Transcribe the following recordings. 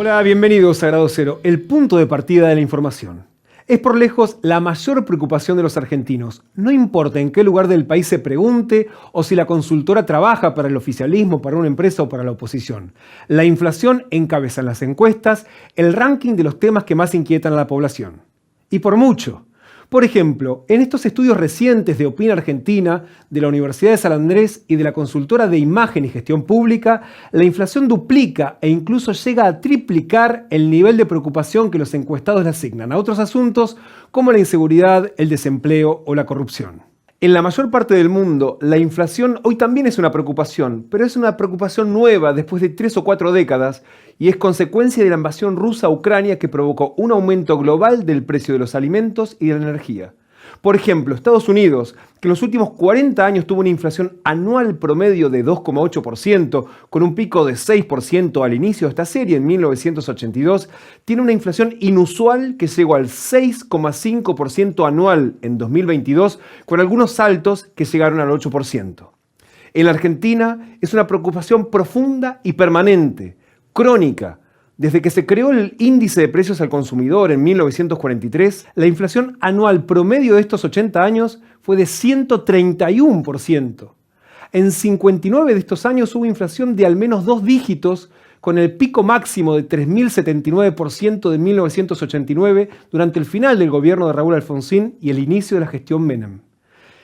Hola, bienvenidos a Grado Cero, el punto de partida de la información. Es por lejos la mayor preocupación de los argentinos. No importa en qué lugar del país se pregunte o si la consultora trabaja para el oficialismo, para una empresa o para la oposición. La inflación encabeza en las encuestas el ranking de los temas que más inquietan a la población. Y por mucho. Por ejemplo, en estos estudios recientes de Opina Argentina, de la Universidad de San Andrés y de la consultora de Imagen y Gestión Pública, la inflación duplica e incluso llega a triplicar el nivel de preocupación que los encuestados le asignan a otros asuntos como la inseguridad, el desempleo o la corrupción. En la mayor parte del mundo, la inflación hoy también es una preocupación, pero es una preocupación nueva después de 3 o 4 décadas y es consecuencia de la invasión rusa a Ucrania que provocó un aumento global del precio de los alimentos y de la energía. Por ejemplo, Estados Unidos, que en los últimos 40 años tuvo una inflación anual promedio de 2,8%, con un pico de 6% al inicio de esta serie en 1982, tiene una inflación inusual que llegó al 6,5% anual en 2022, con algunos saltos que llegaron al 8%. En la Argentina es una preocupación profunda y permanente, crónica. Desde que se creó el índice de precios al consumidor en 1943, la inflación anual promedio de estos 80 años fue de 131%. En 59 de estos años hubo inflación de al menos 2 dígitos, con el pico máximo de 3.079% de 1989 durante el final del gobierno de Raúl Alfonsín y el inicio de la gestión Menem.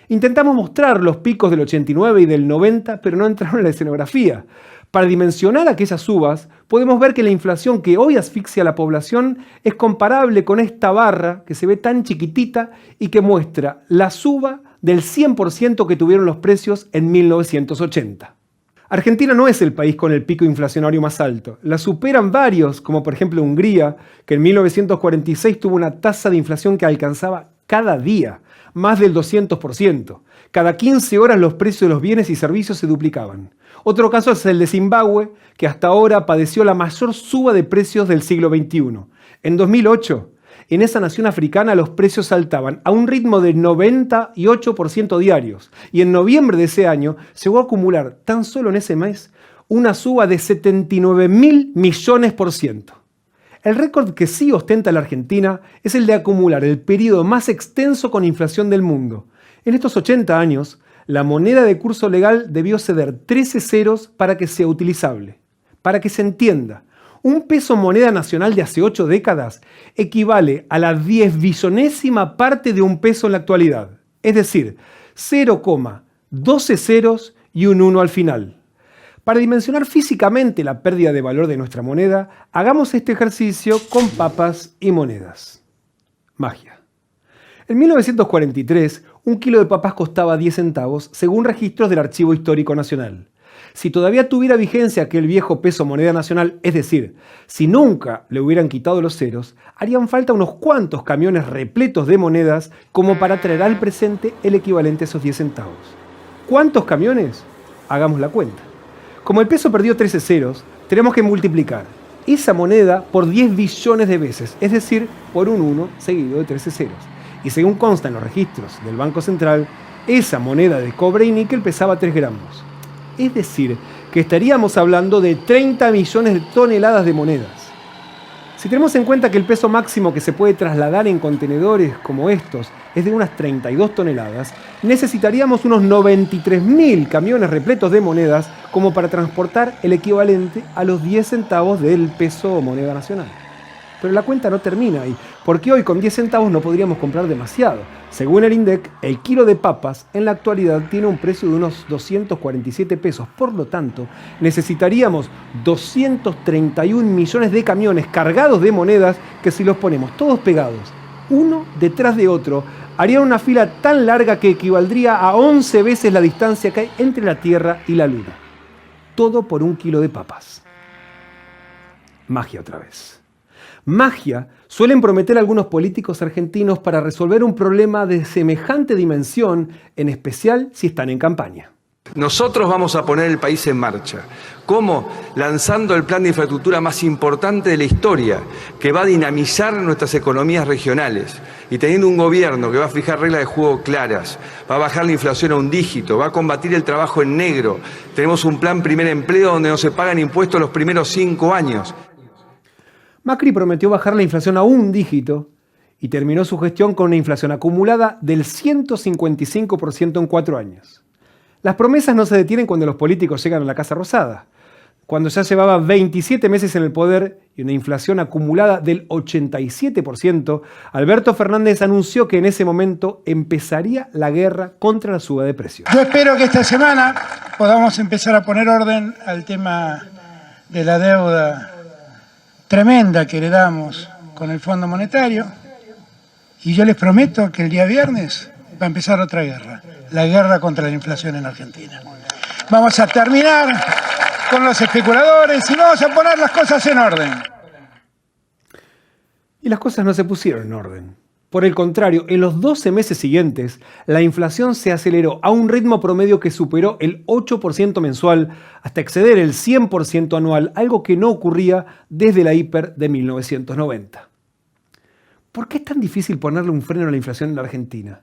Intentamos mostrar los picos del 89 y del 90, pero no entraron en la escenografía. Para dimensionar aquellas subas, podemos ver que la inflación que hoy asfixia a la población es comparable con esta barra que se ve tan chiquitita y que muestra la suba del 100% que tuvieron los precios en 1980. Argentina no es el país con el pico inflacionario más alto. La superan varios, como por ejemplo Hungría, que en 1946 tuvo una tasa de inflación que alcanzaba cada día más del 200%. Cada 15 horas los precios de los bienes y servicios se duplicaban. Otro caso es el de Zimbabue, que hasta ahora padeció la mayor suba de precios del siglo XXI. En 2008, en esa nación africana los precios saltaban a un ritmo de 98% diarios. Y en noviembre de ese año llegó a acumular, tan solo en ese mes, una suba de 79.000 millones %. El récord que sí ostenta la Argentina es el de acumular el periodo más extenso con inflación del mundo. En estos 80 años, la moneda de curso legal debió ceder 13 ceros para que sea utilizable. Para que se entienda, un peso moneda nacional de hace 8 décadas equivale a la 10.000.000ª parte de un peso en la actualidad. Es decir, 0,12 ceros y un 1 al final. Para dimensionar físicamente la pérdida de valor de nuestra moneda, hagamos este ejercicio con papas y monedas. Magia. En 1943, un kilo de papas costaba 10 centavos, según registros del Archivo Histórico Nacional. Si todavía tuviera vigencia aquel viejo peso moneda nacional, es decir, si nunca le hubieran quitado los ceros, harían falta unos cuantos camiones repletos de monedas como para traer al presente el equivalente a esos 10 centavos. ¿Cuántos camiones? Hagamos la cuenta. Como el peso perdió 13 ceros, tenemos que multiplicar esa moneda por 10 billones de veces, es decir, por un 1 seguido de 13 ceros. Y según consta en los registros del Banco Central, esa moneda de cobre y níquel pesaba 3 gramos. Es decir, que estaríamos hablando de 30 millones de toneladas de monedas. Si tenemos en cuenta que el peso máximo que se puede trasladar en contenedores como estos es de unas 32 toneladas, necesitaríamos unos 93.000 camiones repletos de monedas como para transportar el equivalente a los 10 centavos del peso o moneda nacional. Pero la cuenta no termina ahí, porque hoy con 10 centavos no podríamos comprar demasiado. Según el INDEC, el kilo de papas en la actualidad tiene un precio de unos 247 pesos. Por lo tanto, necesitaríamos 231 millones de camiones cargados de monedas que si los ponemos todos pegados, uno detrás de otro, harían una fila tan larga que equivaldría a 11 veces la distancia que hay entre la Tierra y la Luna. Todo por un kilo de papas. Magia otra vez. Magia suelen prometer algunos políticos argentinos para resolver un problema de semejante dimensión, en especial si están en campaña. Nosotros vamos a poner el país en marcha. ¿Cómo? Lanzando el plan de infraestructura más importante de la historia, que va a dinamizar nuestras economías regionales. Y teniendo un gobierno que va a fijar reglas de juego claras, va a bajar la inflación a un dígito, va a combatir el trabajo en negro. Tenemos un plan primer empleo donde no se pagan impuestos los primeros 5 años. Macri prometió bajar la inflación a un dígito y terminó su gestión con una inflación acumulada del 155% en 4 años. Las promesas no se detienen cuando los políticos llegan a la Casa Rosada. Cuando ya llevaba 27 meses en el poder y una inflación acumulada del 87%, Alberto Fernández anunció que en ese momento empezaría la guerra contra la suba de precios. Yo espero que esta semana podamos empezar a poner orden al tema de la deuda tremenda que heredamos con el Fondo Monetario, y yo les prometo que el día viernes va a empezar otra guerra, la guerra contra la inflación en Argentina. Vamos a terminar con los especuladores y vamos a poner las cosas en orden. Y las cosas no se pusieron en orden. Por el contrario, en los 12 meses siguientes, la inflación se aceleró a un ritmo promedio que superó el 8% mensual hasta exceder el 100% anual, algo que no ocurría desde la hiper de 1990. ¿Por qué es tan difícil ponerle un freno a la inflación en la Argentina?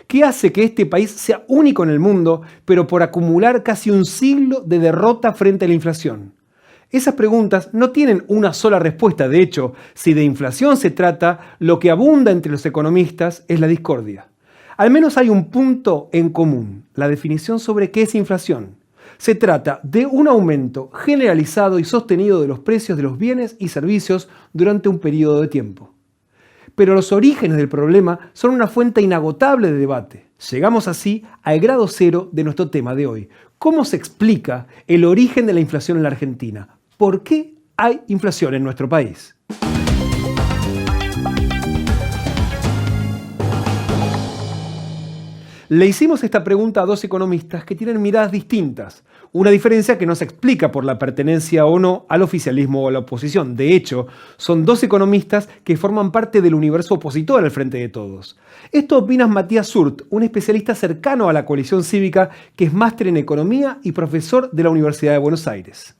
¿Qué hace que este país sea único en el mundo, pero por acumular casi un siglo de derrota frente a la inflación? Esas preguntas no tienen una sola respuesta. De hecho, si de inflación se trata, lo que abunda entre los economistas es la discordia. Al menos hay un punto en común, la definición sobre qué es inflación. Se trata de un aumento generalizado y sostenido de los precios de los bienes y servicios durante un periodo de tiempo. Pero los orígenes del problema son una fuente inagotable de debate. Llegamos así al grado cero de nuestro tema de hoy. ¿Cómo se explica el origen de la inflación en la Argentina? ¿Por qué hay inflación en nuestro país? Le hicimos esta pregunta a dos economistas que tienen miradas distintas, una diferencia que no se explica por la pertenencia o no al oficialismo o a la oposición. De hecho, son dos economistas que forman parte del universo opositor al Frente de Todos. Esto opina Matías Zurt, un especialista cercano a la coalición cívica que es máster en economía y profesor de la Universidad de Buenos Aires.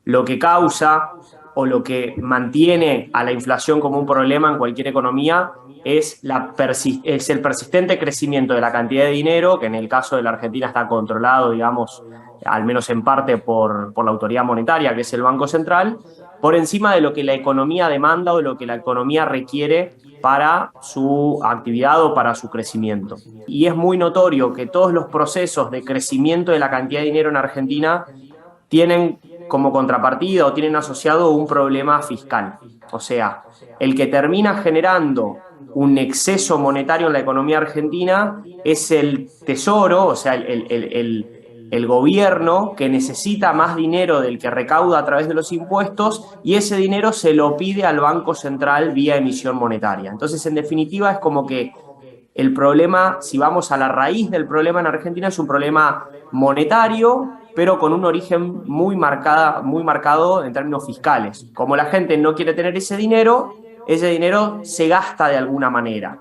Lo que causa o lo que mantiene a la inflación como un problema en cualquier economía es el persistente crecimiento de la cantidad de dinero, que en el caso de la Argentina está controlado, digamos, al menos en parte por la autoridad monetaria, que es el Banco Central, por encima de lo que la economía demanda o de lo que la economía requiere para su actividad o para su crecimiento. Y es muy notorio que todos los procesos de crecimiento de la cantidad de dinero en Argentina tienen como contrapartida o tienen asociado un problema fiscal. O sea, el que termina generando un exceso monetario en la economía argentina es el Tesoro, o sea, el gobierno que necesita más dinero del que recauda a través de los impuestos y ese dinero se lo pide al Banco Central vía emisión monetaria. Entonces, en definitiva, es como que el problema, si vamos a la raíz del problema en Argentina, es un problema monetario, pero con un origen muy marcado en términos fiscales. Como la gente no quiere tener ese dinero se gasta de alguna manera.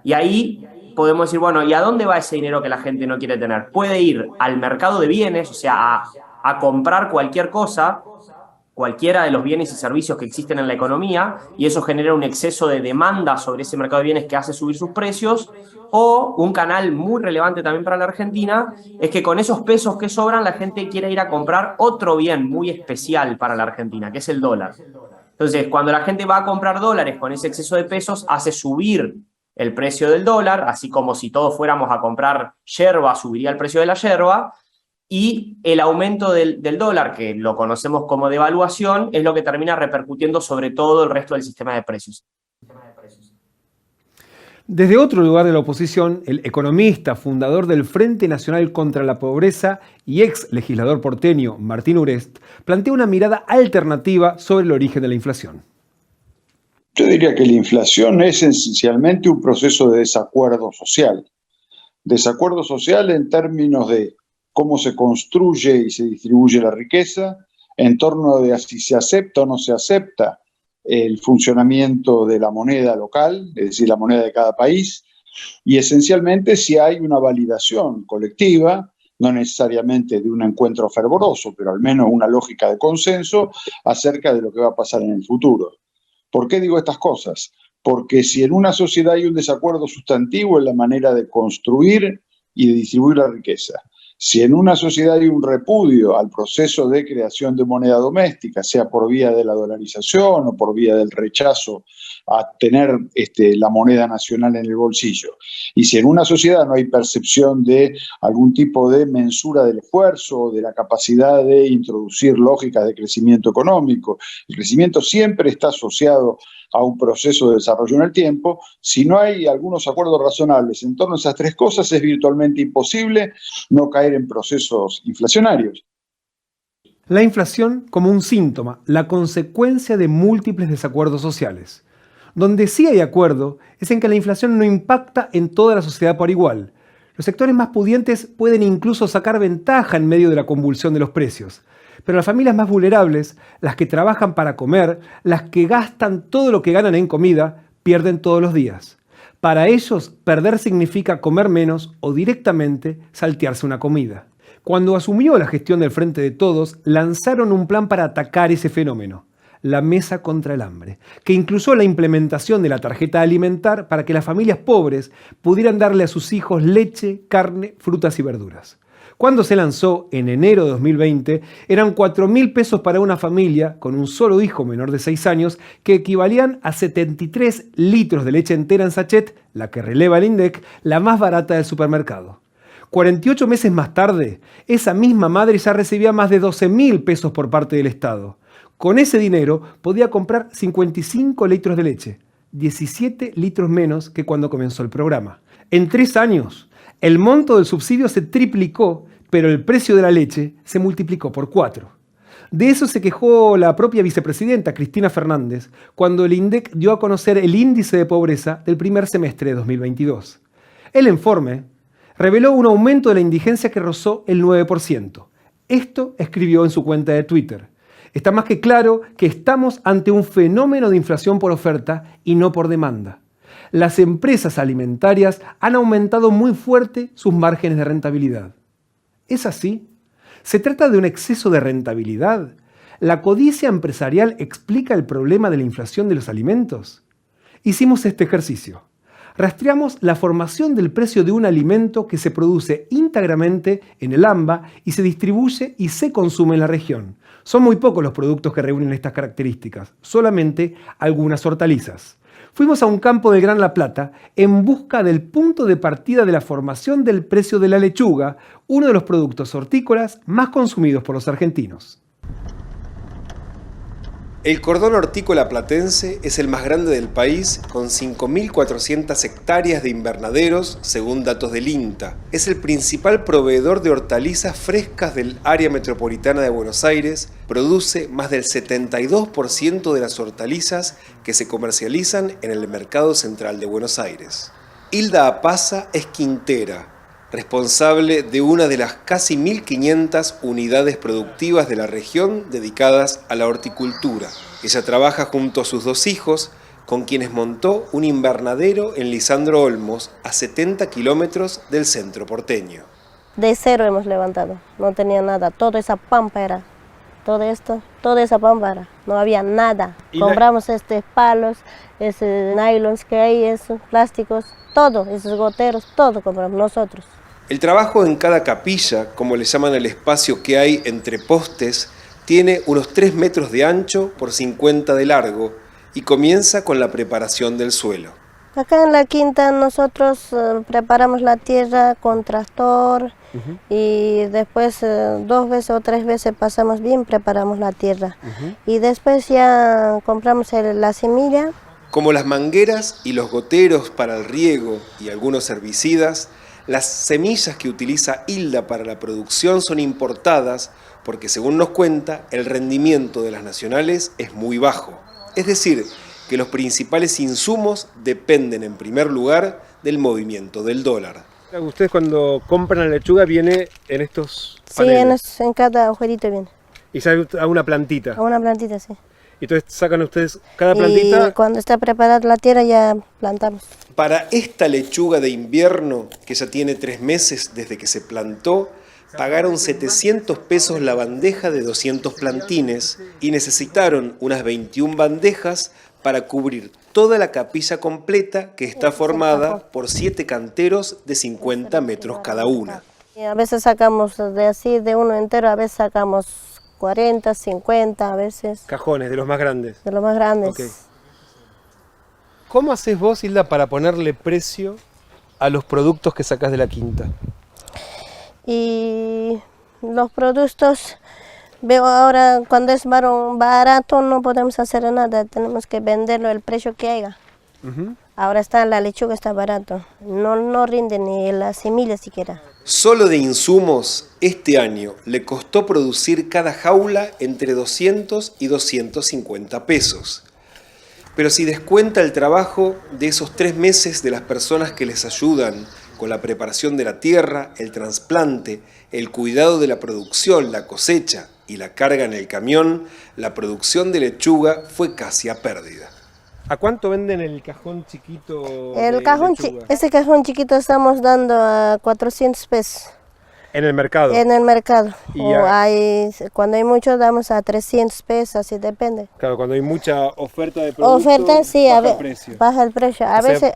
Y ahí podemos decir, bueno, ¿y a dónde va ese dinero que la gente no quiere tener? Puede ir al mercado de bienes, o sea, a comprar cualquier cosa, cualquiera de los bienes y servicios que existen en la economía, y eso genera un exceso de demanda sobre ese mercado de bienes que hace subir sus precios, o un canal muy relevante también para la Argentina es que con esos pesos que sobran la gente quiere ir a comprar otro bien muy especial para la Argentina, que es el dólar. Entonces, cuando la gente va a comprar dólares con ese exceso de pesos, hace subir el precio del dólar, así como si todos fuéramos a comprar yerba, subiría el precio de la yerba, y el aumento del dólar, que lo conocemos como devaluación, es lo que termina repercutiendo sobre todo el resto del sistema de precios. Desde otro lugar de la oposición, el economista, fundador del Frente Nacional contra la Pobreza y ex legislador porteño, Martín Urest, plantea una mirada alternativa sobre el origen de la inflación. Yo diría que la inflación es esencialmente un proceso de desacuerdo social. Desacuerdo social en términos de cómo se construye y se distribuye la riqueza, en torno de si se acepta o no se acepta el funcionamiento de la moneda local, es decir, la moneda de cada país, y esencialmente si hay una validación colectiva, no necesariamente de un encuentro fervoroso, pero al menos una lógica de consenso acerca de lo que va a pasar en el futuro. ¿Por qué digo estas cosas? Porque si en una sociedad hay un desacuerdo sustantivo en la manera de construir y de distribuir la riqueza, Si en una sociedad hay un repudio al proceso de creación de moneda doméstica, sea por vía de la dolarización o por vía del rechazo a tener la moneda nacional en el bolsillo, y si en una sociedad no hay percepción de algún tipo de mensura del esfuerzo o de la capacidad de introducir lógicas de crecimiento económico, el crecimiento siempre está asociado a un proceso de desarrollo en el tiempo. Si no hay algunos acuerdos razonables en torno a esas tres cosas, es virtualmente imposible no caer en procesos inflacionarios. La inflación como un síntoma, la consecuencia de múltiples desacuerdos sociales. Donde sí hay acuerdo es en que la inflación no impacta en toda la sociedad por igual. Los sectores más pudientes pueden incluso sacar ventaja en medio de la convulsión de los precios. Pero las familias más vulnerables, las que trabajan para comer, las que gastan todo lo que ganan en comida, pierden todos los días. Para ellos, perder significa comer menos o directamente saltearse una comida. Cuando asumió la gestión del Frente de Todos, lanzaron un plan para atacar ese fenómeno, la Mesa contra el Hambre, que incluyó la implementación de la tarjeta alimentar para que las familias pobres pudieran darle a sus hijos leche, carne, frutas y verduras. Cuando se lanzó, en enero de 2020, eran 4.000 pesos para una familia con un solo hijo menor de 6 años, que equivalían a 73 litros de leche entera en sachet, la que releva el INDEC, la más barata del supermercado. 48 meses más tarde, esa misma madre ya recibía más de 12.000 pesos por parte del Estado. Con ese dinero podía comprar 55 litros de leche, 17 litros menos que cuando comenzó el programa. En 3 años, el monto del subsidio se triplicó, pero el precio de la leche se multiplicó por 4. De eso se quejó la propia vicepresidenta Cristina Fernández cuando el INDEC dio a conocer el índice de pobreza del primer semestre de 2022. El informe reveló un aumento de la indigencia que rozó el 9%. Esto escribió en su cuenta de Twitter. Está más que claro que estamos ante un fenómeno de inflación por oferta y no por demanda. Las empresas alimentarias han aumentado muy fuerte sus márgenes de rentabilidad. ¿Es así? ¿Se trata de un exceso de rentabilidad? ¿La codicia empresarial explica el problema de la inflación de los alimentos? Hicimos este ejercicio. Rastreamos la formación del precio de un alimento que se produce íntegramente en el AMBA y se distribuye y se consume en la región. Son muy pocos los productos que reúnen estas características, solamente algunas hortalizas. Fuimos a un campo del Gran La Plata en busca del punto de partida de la formación del precio de la lechuga, uno de los productos hortícolas más consumidos por los argentinos. El cordón hortícola platense es el más grande del país, con 5.400 hectáreas de invernaderos, según datos del INTA. Es el principal proveedor de hortalizas frescas del área metropolitana de Buenos Aires, produce más del 72% de las hortalizas que se comercializan en el mercado central de Buenos Aires. Hilda Apaza es quintera, responsable de una de las casi 1.500 unidades productivas de la región dedicadas a la horticultura. Ella trabaja junto a sus 2 hijos, con quienes montó un invernadero en Lisandro Olmos, a 70 kilómetros del centro porteño. De cero hemos levantado, no tenía nada, toda esa pampa era, todo esto, toda esa pampa era, no había nada. Compramos palos, nylons que hay, esos plásticos, todo, esos goteros, todo compramos nosotros. El trabajo en cada capilla, como le llaman al espacio que hay entre postes, tiene unos 3 metros de ancho por 50 de largo y comienza con la preparación del suelo. Acá en la quinta nosotros preparamos la tierra con tractor y después 2 veces o 3 veces pasamos bien, preparamos la tierra. Y después ya compramos la semilla. Como las mangueras y los goteros para el riego y algunos herbicidas, las semillas que utiliza Hilda para la producción son importadas porque, según nos cuenta, el rendimiento de las nacionales es muy bajo. Es decir, que los principales insumos dependen en primer lugar del movimiento del dólar. Ustedes cuando compran la lechuga viene en estos paneles. Sí, en cada agujerito viene. Y sale a una plantita. A una plantita, sí. Entonces sacan ustedes cada plantita. Y cuando está preparada la tierra ya plantamos. Para esta lechuga de invierno, que ya tiene 3 meses desde que se plantó, pagaron 700 pesos la bandeja de 200 plantines y necesitaron unas 21 bandejas para cubrir toda la capilla completa, que está formada por 7 canteros de 50 metros cada una. Y a veces sacamos de uno entero, a veces sacamos 40, 50 a veces. Cajones, de los más grandes. De los más grandes. Okay. ¿Cómo haces vos, Hilda, para ponerle precio a los productos que sacás de la quinta? Y los productos, veo ahora cuando es barato no podemos hacer nada, tenemos que venderlo el precio que haya. Ahora la lechuga está barato, no rinde ni la semilla siquiera. Solo de insumos, este año le costó producir cada jaula entre 200 y 250 pesos. Pero si descuenta el trabajo de esos 3 meses de las personas que les ayudan con la preparación de la tierra, el trasplante, el cuidado de la producción, la cosecha y la carga en el camión, la producción de lechuga fue casi a pérdida. ¿A cuánto venden el cajón chiquito de lechuga? Ese cajón chiquito estamos dando a 400 pesos. ¿En el mercado? En el mercado. Cuando hay mucho damos a 300 pesos, así depende. Claro, cuando hay mucha oferta de producto, sí, baja el precio. Baja el precio.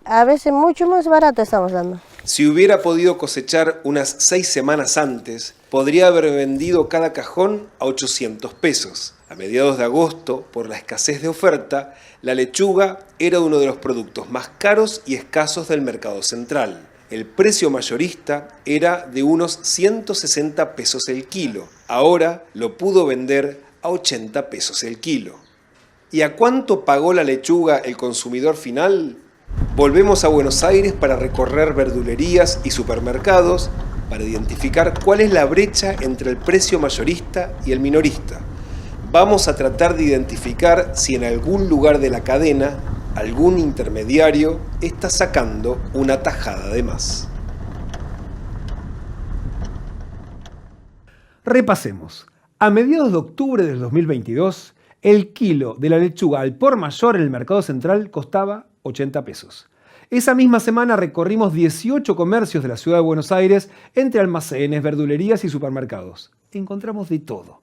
A veces mucho más barato estamos dando. Si hubiera podido cosechar unas 6 semanas antes, podría haber vendido cada cajón a 800 pesos. A mediados de agosto, por la escasez de oferta, la lechuga era uno de los productos más caros y escasos del mercado central. El precio mayorista era de unos 160 pesos el kilo. Ahora lo pudo vender a 80 pesos el kilo. ¿Y a cuánto pagó la lechuga el consumidor final? Volvemos a Buenos Aires para recorrer verdulerías y supermercados para identificar cuál es la brecha entre el precio mayorista y el minorista. Vamos a tratar de identificar si en algún lugar de la cadena algún intermediario está sacando una tajada de más. Repasemos. A mediados de octubre del 2022, el kilo de la lechuga al por mayor en el mercado central costaba 80 pesos. Esa misma semana recorrimos 18 comercios de la ciudad de Buenos Aires entre almacenes, verdulerías y supermercados. Encontramos de todo.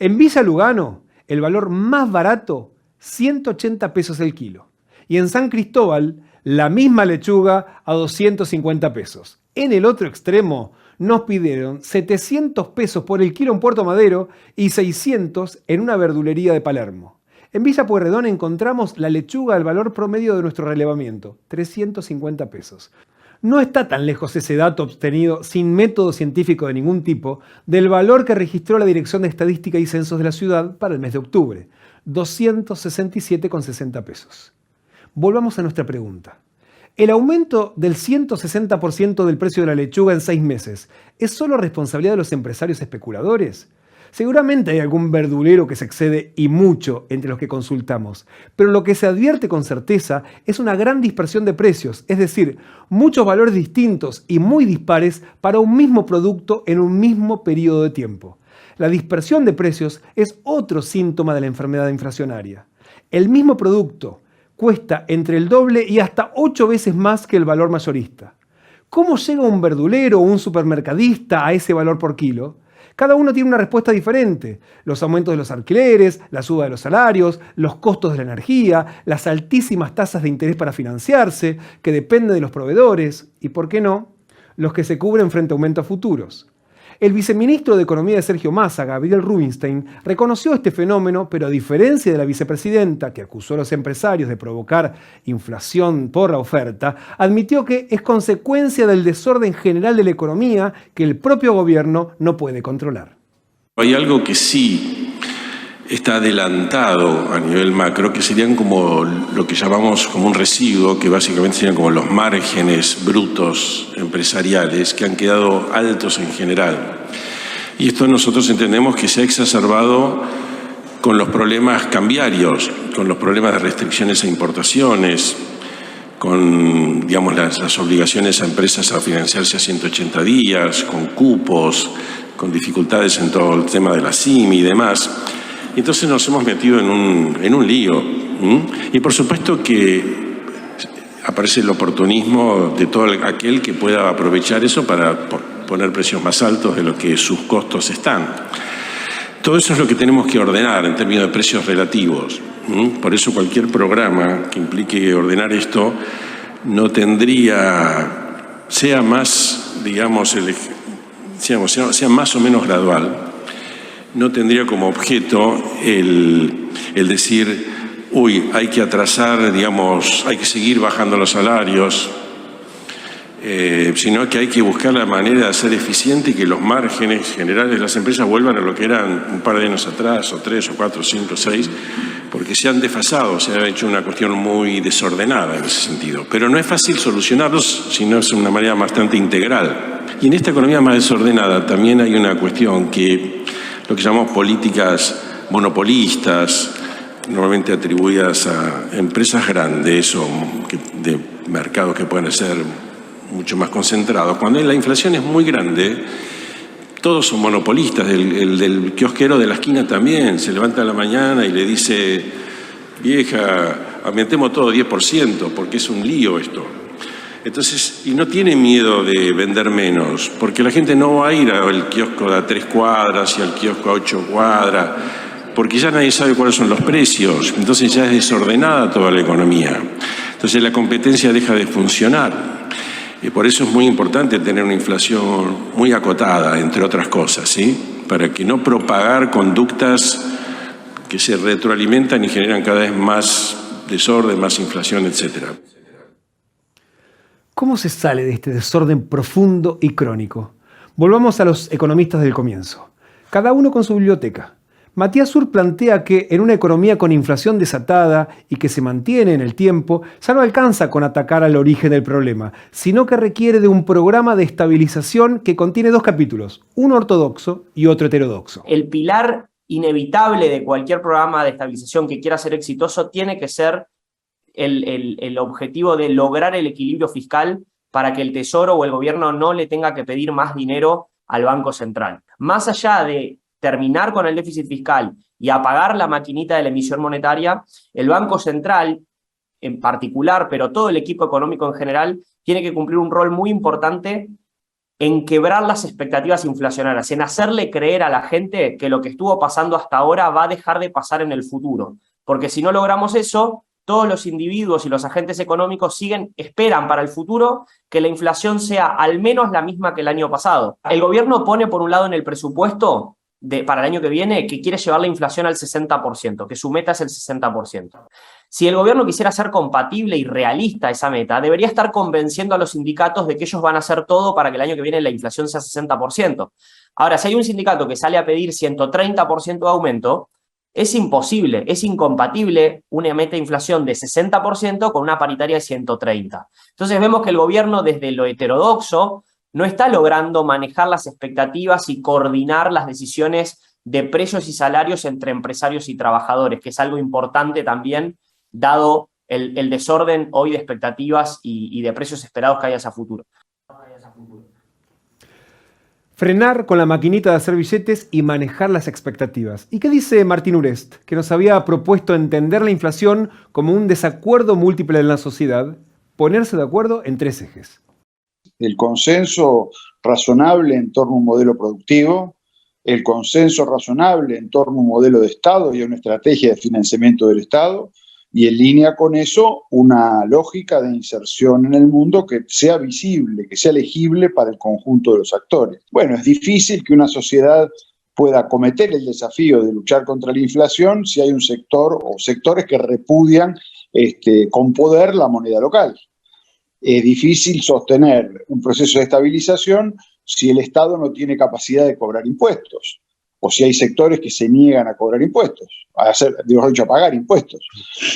En Villa Lugano, el valor más barato, 180 pesos el kilo. Y en San Cristóbal, la misma lechuga a 250 pesos. En el otro extremo, nos pidieron 700 pesos por el kilo en Puerto Madero y 600 en una verdulería de Palermo. En Villa Pueyrredón encontramos la lechuga al valor promedio de nuestro relevamiento, 350 pesos. No está tan lejos ese dato obtenido sin método científico de ningún tipo del valor que registró la Dirección de Estadística y Censos de la ciudad para el mes de octubre, 267,60 pesos. Volvamos a nuestra pregunta. ¿El aumento del 160% del precio de la lechuga en 6 meses es solo responsabilidad de los empresarios especuladores? Seguramente hay algún verdulero que se excede y mucho entre los que consultamos, pero lo que se advierte con certeza es una gran dispersión de precios, es decir, muchos valores distintos y muy dispares para un mismo producto en un mismo periodo de tiempo. La dispersión de precios es otro síntoma de la enfermedad inflacionaria. El mismo producto cuesta entre el doble y hasta 8 veces más que el valor mayorista. ¿Cómo llega un verdulero o un supermercadista a ese valor por kilo? Cada uno tiene una respuesta diferente. Los aumentos de los alquileres, la suba de los salarios, los costos de la energía, las altísimas tasas de interés para financiarse, que dependen de los proveedores, y, ¿por qué no?, los que se cubren frente a aumentos futuros. El viceministro de Economía de Sergio Massa, Gabriel Rubinstein, reconoció este fenómeno, pero a diferencia de la vicepresidenta, que acusó a los empresarios de provocar inflación por la oferta, admitió que es consecuencia del desorden general de la economía que el propio gobierno no puede controlar. Hay algo que sí está adelantado a nivel macro, que serían como lo que llamamos como un residuo, que básicamente serían como los márgenes brutos empresariales que han quedado altos en general. Y esto nosotros entendemos que se ha exacerbado con los problemas cambiarios, con los problemas de restricciones a importaciones, con, digamos, las obligaciones a empresas a financiarse a 180 días, con cupos, con dificultades en todo el tema de la CIMI y demás. Entonces nos hemos metido en un lío. Y por supuesto que aparece el oportunismo de todo aquel que pueda aprovechar eso para poner precios más altos de lo que sus costos están. Todo eso es lo que tenemos que ordenar en términos de precios relativos. Por eso cualquier programa que implique ordenar esto no tendría, sea más, digamos, sea más o menos gradual, no tendría como objeto el decir, uy, hay que atrasar, digamos, hay que seguir bajando los salarios, sino que hay que buscar la manera de ser eficiente y que los márgenes generales de las empresas vuelvan a lo que eran un par de años atrás, o 3, o 4, o 5, o 6, porque se han desfasado, se ha hecho una cuestión muy desordenada en ese sentido. Pero no es fácil solucionarlos, sino es una manera bastante integral. Y en esta economía más desordenada también hay una cuestión que lo que llamamos políticas monopolistas, normalmente atribuidas a empresas grandes o de mercados que pueden ser mucho más concentrados. Cuando la inflación es muy grande, todos son monopolistas. El del kiosquero de la esquina también se levanta a la mañana y le dice, vieja, aumentemos todo 10%, porque es un lío esto. Entonces, y no tiene miedo de vender menos, porque la gente no va a ir al kiosco de a 3 cuadras y al kiosco a 8 cuadras, porque ya nadie sabe cuáles son los precios, entonces ya es desordenada toda la economía. Entonces la competencia deja de funcionar. Y por eso es muy importante tener una inflación muy acotada, entre otras cosas, ¿sí? Para que no propagar conductas que se retroalimentan y generan cada vez más desorden, más inflación, etc. ¿Cómo se sale de este desorden profundo y crónico? Volvamos a los economistas del comienzo, cada uno con su biblioteca. Matías Sur plantea que en una economía con inflación desatada y que se mantiene en el tiempo, ya no alcanza con atacar al origen del problema, sino que requiere de un programa de estabilización que contiene 2 capítulos, uno ortodoxo y otro heterodoxo. El pilar inevitable de cualquier programa de estabilización que quiera ser exitoso tiene que ser el objetivo de lograr el equilibrio fiscal para que el Tesoro o el gobierno no le tenga que pedir más dinero al Banco Central. Más allá de terminar con el déficit fiscal y apagar la maquinita de la emisión monetaria, el Banco Central en particular, pero todo el equipo económico en general, tiene que cumplir un rol muy importante en quebrar las expectativas inflacionarias, en hacerle creer a la gente que lo que estuvo pasando hasta ahora va a dejar de pasar en el futuro. Porque si no logramos eso, todos los individuos y los agentes económicos esperan para el futuro que la inflación sea al menos la misma que el año pasado. El gobierno pone por un lado en el presupuesto para el año que viene que quiere llevar la inflación al 60%, que su meta es el 60%. Si el gobierno quisiera ser compatible y realista esa meta, debería estar convenciendo a los sindicatos de que ellos van a hacer todo para que el año que viene la inflación sea 60%. Ahora, si hay un sindicato que sale a pedir 130% de aumento, es imposible, es incompatible una meta de inflación de 60% con una paritaria de 130%. Entonces vemos que el gobierno desde lo heterodoxo no está logrando manejar las expectativas y coordinar las decisiones de precios y salarios entre empresarios y trabajadores, que es algo importante también, dado el desorden hoy de expectativas y de precios esperados que hay hacia futuro. Frenar con la maquinita de hacer billetes y manejar las expectativas. ¿Y qué dice Martín Urest, que nos había propuesto entender la inflación como un desacuerdo múltiple en la sociedad, ponerse de acuerdo en 3 ejes? El consenso razonable en torno a un modelo productivo, el consenso razonable en torno a un modelo de Estado y a una estrategia de financiamiento del Estado, y en línea con eso una lógica de inserción en el mundo que sea visible, que sea legible para el conjunto de los actores. Bueno, es difícil que una sociedad pueda acometer el desafío de luchar contra la inflación si hay un sector o sectores que repudian con poder la moneda local. Es difícil sostener un proceso de estabilización si el Estado no tiene capacidad de cobrar impuestos, o si hay sectores que se niegan a cobrar impuestos, a pagar impuestos.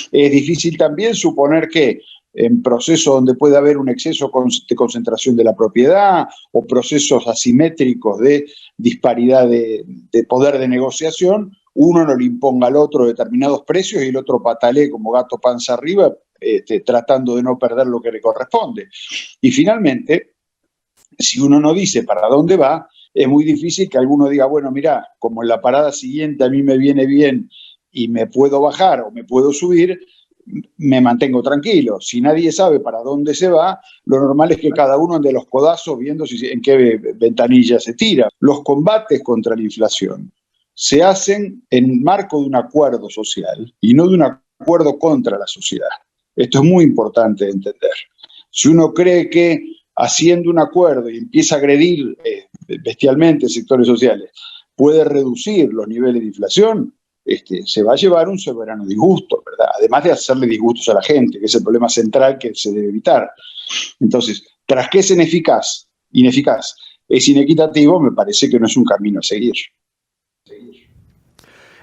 Es difícil también suponer que en procesos donde puede haber un exceso de concentración de la propiedad o procesos asimétricos de disparidad de poder de negociación, uno no le imponga al otro determinados precios y el otro patalee como gato panza arriba, tratando de no perder lo que le corresponde. Y finalmente, si uno no dice para dónde va, es muy difícil que alguno diga, bueno, mirá, como en la parada siguiente a mí me viene bien y me puedo bajar o me puedo subir, me mantengo tranquilo. Si nadie sabe para dónde se va, lo normal es que cada uno ande los codazos viendo en qué ventanilla se tira. Los combates contra la inflación se hacen en marco de un acuerdo social y no de un acuerdo contra la sociedad. Esto es muy importante de entender. Si uno cree que haciendo un acuerdo y empieza a agredir bestialmente sectores sociales, puede reducir los niveles de inflación, se va a llevar un soberano disgusto, ¿verdad? Además de hacerle disgustos a la gente, que es el problema central que se debe evitar. Entonces, tras que es ineficaz, es inequitativo, me parece que no es un camino a seguir.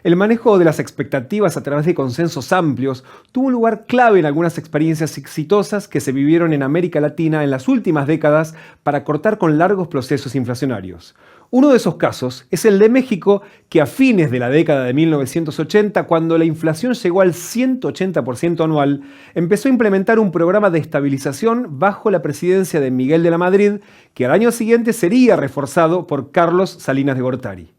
El manejo de las expectativas a través de consensos amplios tuvo un lugar clave en algunas experiencias exitosas que se vivieron en América Latina en las últimas décadas para cortar con largos procesos inflacionarios. Uno de esos casos es el de México, que a fines de la década de 1980, cuando la inflación llegó al 180% anual, empezó a implementar un programa de estabilización bajo la presidencia de Miguel de la Madrid, que al año siguiente sería reforzado por Carlos Salinas de Gortari.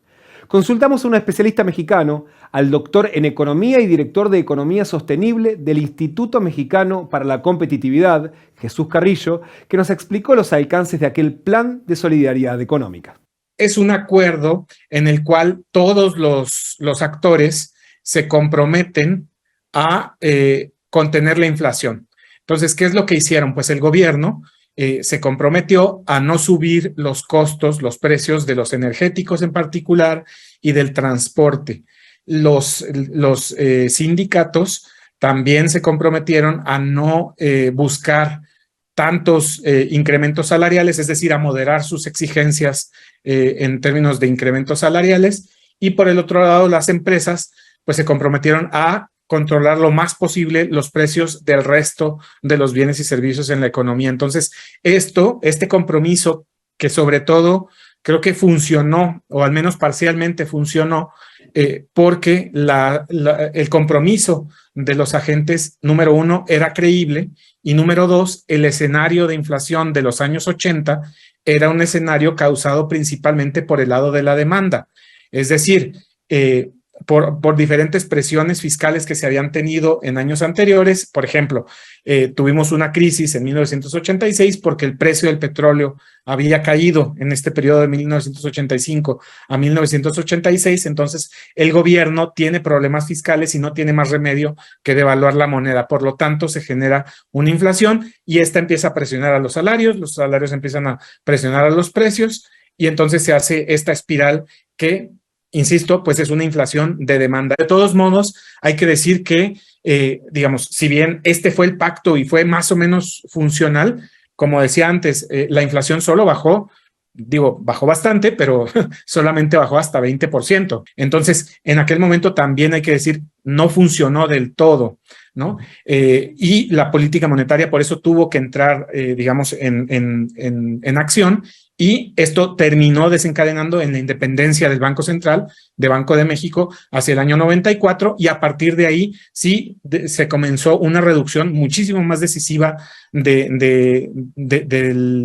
Consultamos a un especialista mexicano, al doctor en Economía y director de Economía Sostenible del Instituto Mexicano para la Competitividad, Jesús Carrillo, que nos explicó los alcances de aquel plan de solidaridad económica. Es un acuerdo en el cual todos los actores se comprometen a contener la inflación. Entonces, ¿qué es lo que hicieron? Pues el gobierno se comprometió a no subir los costos, los precios de los energéticos en particular y del transporte. Los sindicatos también se comprometieron a no buscar tantos incrementos salariales, es decir, a moderar sus exigencias en términos de incrementos salariales, y por el otro lado las empresas pues se comprometieron a controlar lo más posible los precios del resto de los bienes y servicios en la economía. Entonces, este compromiso que sobre todo creo que funcionó, o al menos parcialmente funcionó, porque el compromiso de los agentes, número uno, era creíble, y número dos, el escenario de inflación de los años 80 era un escenario causado principalmente por el lado de la demanda. Es decir, por diferentes presiones fiscales que se habían tenido en años anteriores. Por ejemplo, tuvimos una crisis en 1986 porque el precio del petróleo había caído en este periodo de 1985 a 1986, entonces el gobierno tiene problemas fiscales y no tiene más remedio que devaluar la moneda. Por lo tanto, se genera una inflación y esta empieza a presionar a los salarios empiezan a presionar a los precios, y entonces se hace esta espiral que, insisto, pues es una inflación de demanda. De todos modos, hay que decir que, digamos, si bien este fue el pacto y fue más o menos funcional, como decía antes, la inflación solo bajó bastante, pero solamente bajó hasta 20%. Entonces, en aquel momento también hay que decir, no funcionó del todo, ¿no? Y la política monetaria por eso tuvo que entrar, digamos, en acción, y esto terminó desencadenando en la independencia del Banco Central, de Banco de México, hacia el año 94, y a partir de ahí sí se comenzó una reducción muchísimo más decisiva del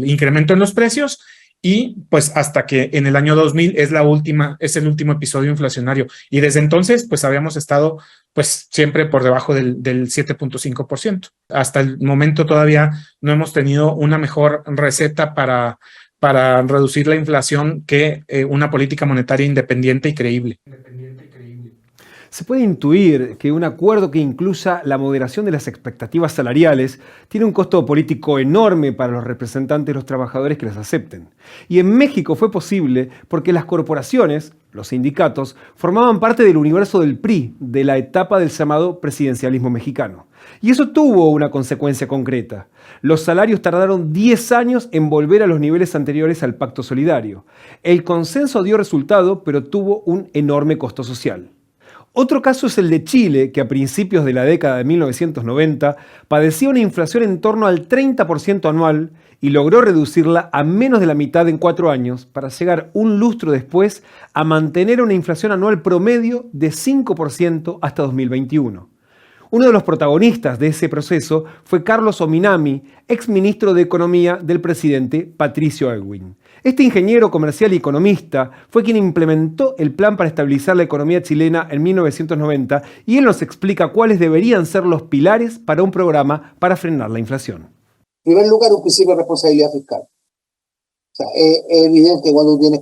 incremento en los precios, y pues hasta que en el año 2000 es el último episodio inflacionario, y desde entonces pues habíamos estado pues siempre por debajo del 7.5%. Hasta el momento todavía no hemos tenido una mejor receta para reducir la inflación que una política monetaria independiente y creíble. Se puede intuir que un acuerdo que incluya la moderación de las expectativas salariales tiene un costo político enorme para los representantes de los trabajadores que las acepten. Y en México fue posible porque las corporaciones, los sindicatos, formaban parte del universo del PRI, de la etapa del llamado presidencialismo mexicano. Y eso tuvo una consecuencia concreta. Los salarios tardaron 10 años en volver a los niveles anteriores al Pacto Solidario. El consenso dio resultado, pero tuvo un enorme costo social. Otro caso es el de Chile, que a principios de la década de 1990 padecía una inflación en torno al 30% anual y logró reducirla a menos de la mitad en 4 años para llegar un lustro después a mantener una inflación anual promedio de 5% hasta 2021. Uno de los protagonistas de ese proceso fue Carlos Ominami, exministro de Economía del presidente Patricio Aylwin. Este ingeniero comercial y economista fue quien implementó el plan para estabilizar la economía chilena en 1990, y él nos explica cuáles deberían ser los pilares para un programa para frenar la inflación. En primer lugar, un principio de responsabilidad fiscal. O sea, es evidente cuando tienes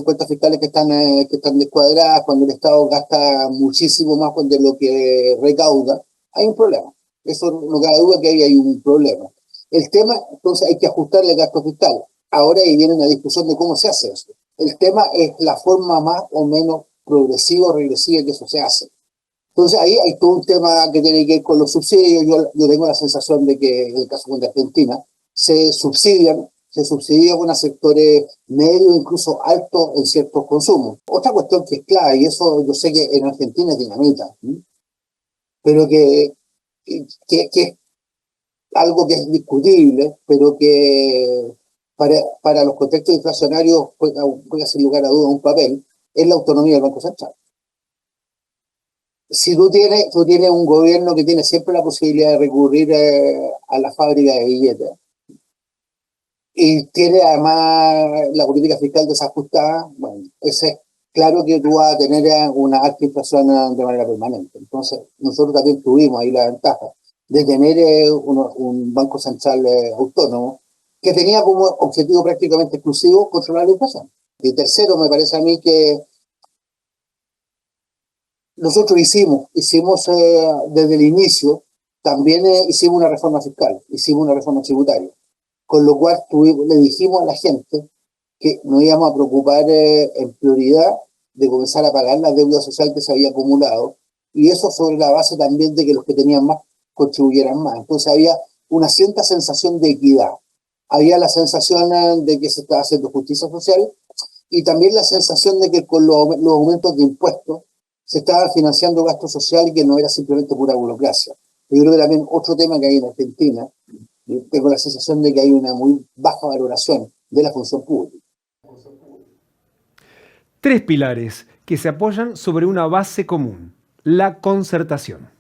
cuentas fiscales que están descuadradas, cuando el Estado gasta muchísimo más de lo que recauda, hay un problema. Eso no cabe duda que ahí hay un problema. El tema, entonces, hay que ajustar el gasto fiscal. Ahora ahí viene una discusión de cómo se hace eso. El tema es la forma más o menos progresiva o regresiva que eso se hace. Entonces ahí hay todo un tema que tiene que ver con los subsidios. Yo tengo la sensación de que en el caso de Argentina se subsidian a sectores medios, incluso altos en ciertos consumos. Otra cuestión que es clave, y eso yo sé que en Argentina es dinamita, ¿sí? Pero que es algo que es discutible, pero que para los contextos inflacionarios juega sin lugar a duda un papel, es la autonomía del Banco Central. Si tú tienes un gobierno que tiene siempre la posibilidad de recurrir a la fábrica de billetes, y tiene además la política fiscal desajustada, bueno, ese es claro que tú vas a tener una alta inflación de manera permanente. Entonces, nosotros también tuvimos ahí la ventaja de tener un Banco Central autónomo que tenía como objetivo prácticamente exclusivo controlar la inflación. Y tercero, me parece a mí que nosotros hicimos desde el inicio, también hicimos una reforma fiscal, hicimos una reforma tributaria, con lo cual le dijimos a la gente que nos íbamos a preocupar en prioridad de comenzar a pagar la deuda social que se había acumulado, y eso sobre la base también de que los que tenían más contribuyeran más. Entonces había una cierta sensación de equidad, había la sensación de que se estaba haciendo justicia social, y también la sensación de que con los aumentos de impuestos se estaba financiando gasto social y que no era simplemente pura burocracia. Yo creo que también otro tema que hay en Argentina, tengo la sensación de que hay una muy baja valoración de la función pública. 3 pilares que se apoyan sobre una base común: la concertación.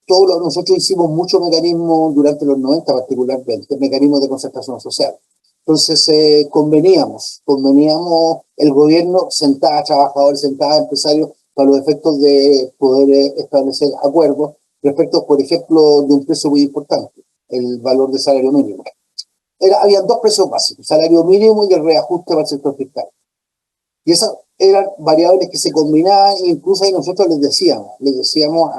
Nosotros hicimos muchos mecanismos durante los 90 particularmente, mecanismos de concertación social. Entonces conveníamos, el gobierno sentaba a trabajadores, sentaba a empresarios para los efectos de poder establecer acuerdos respecto, por ejemplo, de un precio muy importante, el valor del salario mínimo. Habían 2 precios básicos, salario mínimo y el reajuste para el sector fiscal. Y esas eran variables que se combinaban, e incluso ahí nosotros les decíamos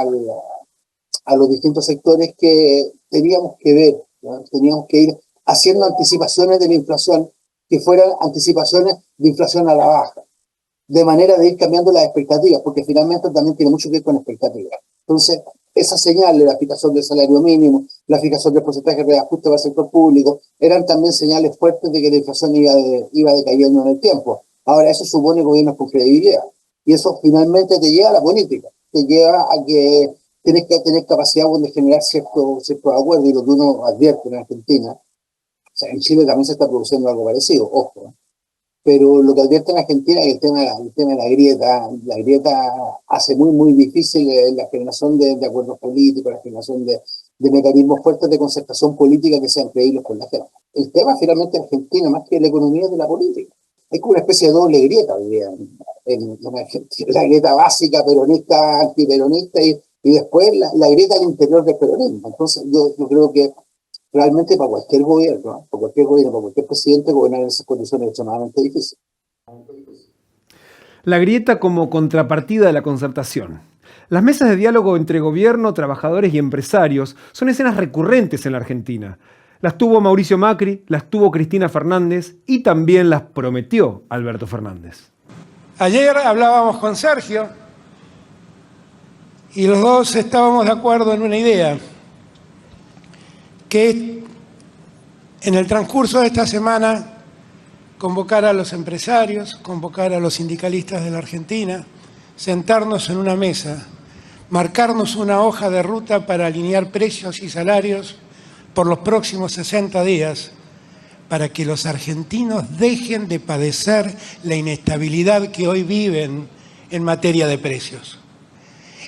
a los distintos sectores que teníamos que ver, ¿no? Teníamos que ir haciendo anticipaciones de la inflación que fueran anticipaciones de inflación a la baja, de manera de ir cambiando las expectativas, porque finalmente también tiene mucho que ver con expectativas. Entonces, esa señal de la fijación del salario mínimo, la fijación del porcentaje de reajuste para el sector público, eran también señales fuertes de que la inflación iba decayendo en el tiempo. Ahora, eso supone gobiernos con credibilidad, y eso finalmente te lleva a la política, te lleva a que tienes que tener capacidad de generar ciertos acuerdos, y lo que uno advierte en Argentina, o sea, en Chile también se está produciendo algo parecido, ojo, pero lo que advierte en Argentina es el tema de la grieta hace muy, muy difícil la generación de acuerdos políticos, la generación de mecanismos fuertes de concertación política que sean creíbles con la gente. El tema finalmente en Argentina, más que la economía, es de la política. Es como una especie de doble grieta hoy día en Argentina, la grieta básica peronista, antiperonista, y después la grieta al interior del peronismo. Entonces yo creo que realmente para cualquier gobierno, para cualquier presidente, gobernar en esas condiciones es extremadamente difícil. La grieta como contrapartida de la concertación. Las mesas de diálogo entre gobierno, trabajadores y empresarios son escenas recurrentes en la Argentina. Las tuvo Mauricio Macri, las tuvo Cristina Fernández y también las prometió Alberto Fernández. Ayer hablábamos con Sergio y los dos estábamos de acuerdo en una idea, que en el transcurso de esta semana convocar a los empresarios, convocar a los sindicalistas de la Argentina, sentarnos en una mesa, marcarnos una hoja de ruta para alinear precios y salarios por los próximos 60 días, para que los argentinos dejen de padecer la inestabilidad que hoy viven en materia de precios.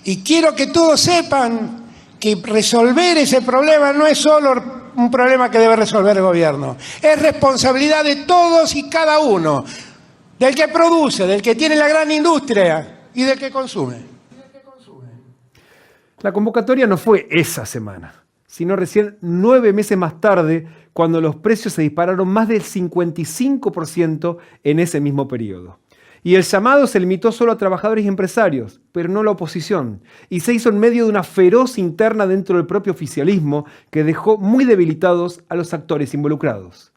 Y quiero que todos sepan que resolver ese problema no es solo un problema que debe resolver el gobierno, es responsabilidad de todos y cada uno, del que produce, del que tiene la gran industria y del que consume. La convocatoria no fue esa semana, sino recién 9 meses más tarde, cuando los precios se dispararon más del 55% en ese mismo periodo. Y el llamado se limitó solo a trabajadores y empresarios, pero no a la oposición, y se hizo en medio de una feroz interna dentro del propio oficialismo que dejó muy debilitados a los actores involucrados.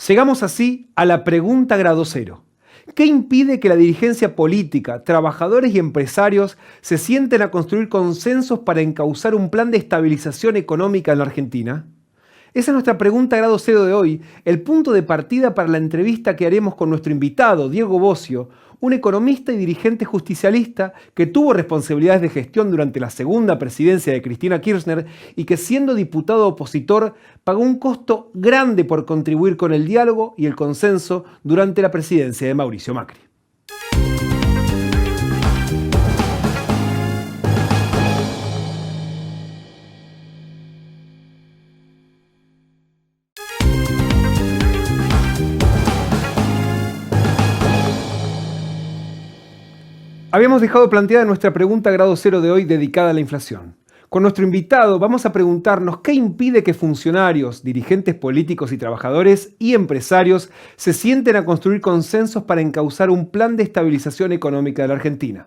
Llegamos así a la pregunta grado cero. ¿Qué impide que la dirigencia política, trabajadores y empresarios se sienten a construir consensos para encauzar un plan de estabilización económica en la Argentina? Esa es nuestra pregunta grado cero de hoy, el punto de partida para la entrevista que haremos con nuestro invitado, Diego Bossio, un economista y dirigente justicialista que tuvo responsabilidades de gestión durante la segunda presidencia de Cristina Kirchner y que, siendo diputado opositor, pagó un costo grande por contribuir con el diálogo y el consenso durante la presidencia de Mauricio Macri. Habíamos dejado planteada nuestra pregunta grado cero de hoy dedicada a la inflación. Con nuestro invitado vamos a preguntarnos qué impide que funcionarios, dirigentes políticos y trabajadores y empresarios se sienten a construir consensos para encauzar un plan de estabilización económica de la Argentina.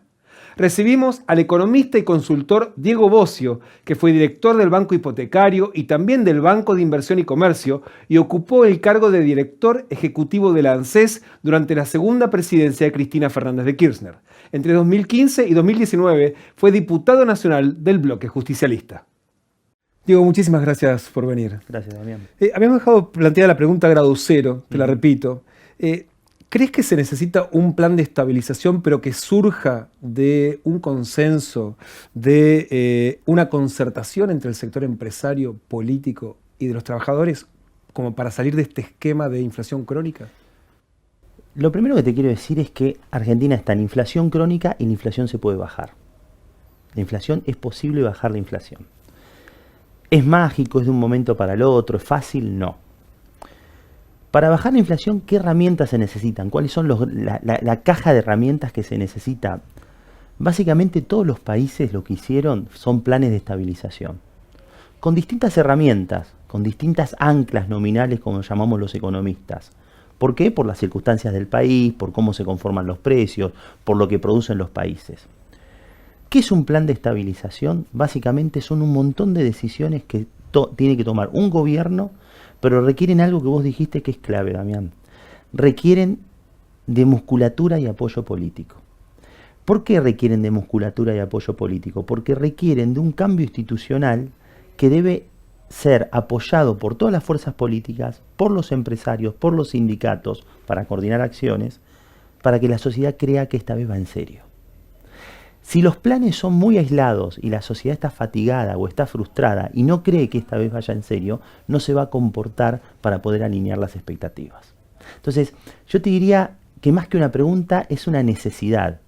Recibimos al economista y consultor Diego Bossio, que fue director del Banco Hipotecario y también del Banco de Inversión y Comercio y ocupó el cargo de director ejecutivo de la ANSES durante la segunda presidencia de Cristina Fernández de Kirchner. Entre 2015 y 2019 fue diputado nacional del bloque justicialista. Diego, muchísimas gracias por venir. Gracias, Damián. Habíamos dejado planteada la pregunta grado cero, te la repito. ¿Crees que se necesita un plan de estabilización, pero que surja de un consenso, de una concertación entre el sector empresario, político y de los trabajadores, como para salir de este esquema de inflación crónica? Lo primero que te quiero decir es que Argentina está en inflación crónica y la inflación se puede bajar. La inflación es posible bajar la inflación. ¿Es mágico? ¿Es de un momento para el otro? ¿Es fácil? No. Para bajar la inflación, ¿qué herramientas se necesitan? ¿Cuáles son la caja de herramientas que se necesita? Básicamente todos los países lo que hicieron son planes de estabilización. Con distintas herramientas, con distintas anclas nominales, como llamamos los economistas. ¿Por qué? Por las circunstancias del país, por cómo se conforman los precios, por lo que producen los países. ¿Qué es un plan de estabilización? Básicamente son un montón de decisiones que tiene que tomar un gobierno, pero requieren algo que vos dijiste que es clave, Damián. Requieren de musculatura y apoyo político. ¿Por qué requieren de musculatura y apoyo político? Porque requieren de un cambio institucional que debe ser apoyado por todas las fuerzas políticas, por los empresarios, por los sindicatos, para coordinar acciones, para que la sociedad crea que esta vez va en serio. Si los planes son muy aislados y la sociedad está fatigada o está frustrada y no cree que esta vez vaya en serio, no se va a comportar para poder alinear las expectativas. Entonces, yo te diría que más que una pregunta es una necesidad.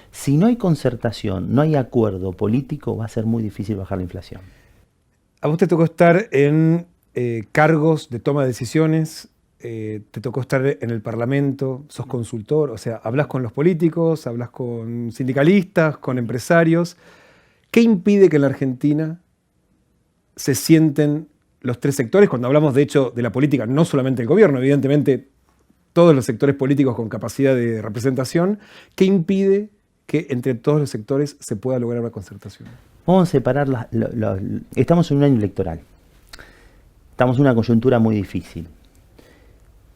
Si no hay concertación, no hay acuerdo político, va a ser muy difícil bajar la inflación. A vos te tocó estar en cargos de toma de decisiones, te tocó estar en el Parlamento, sos consultor, o sea, hablas con los políticos, hablas con sindicalistas, con empresarios. ¿Qué impide que en la Argentina se sienten los tres sectores? Cuando hablamos, de hecho, de la política, no solamente el gobierno, evidentemente todos los sectores políticos con capacidad de representación. ¿Qué impide que entre todos los sectores se pueda lograr una concertación? Vamos a separar, estamos en un año electoral, estamos en una coyuntura muy difícil.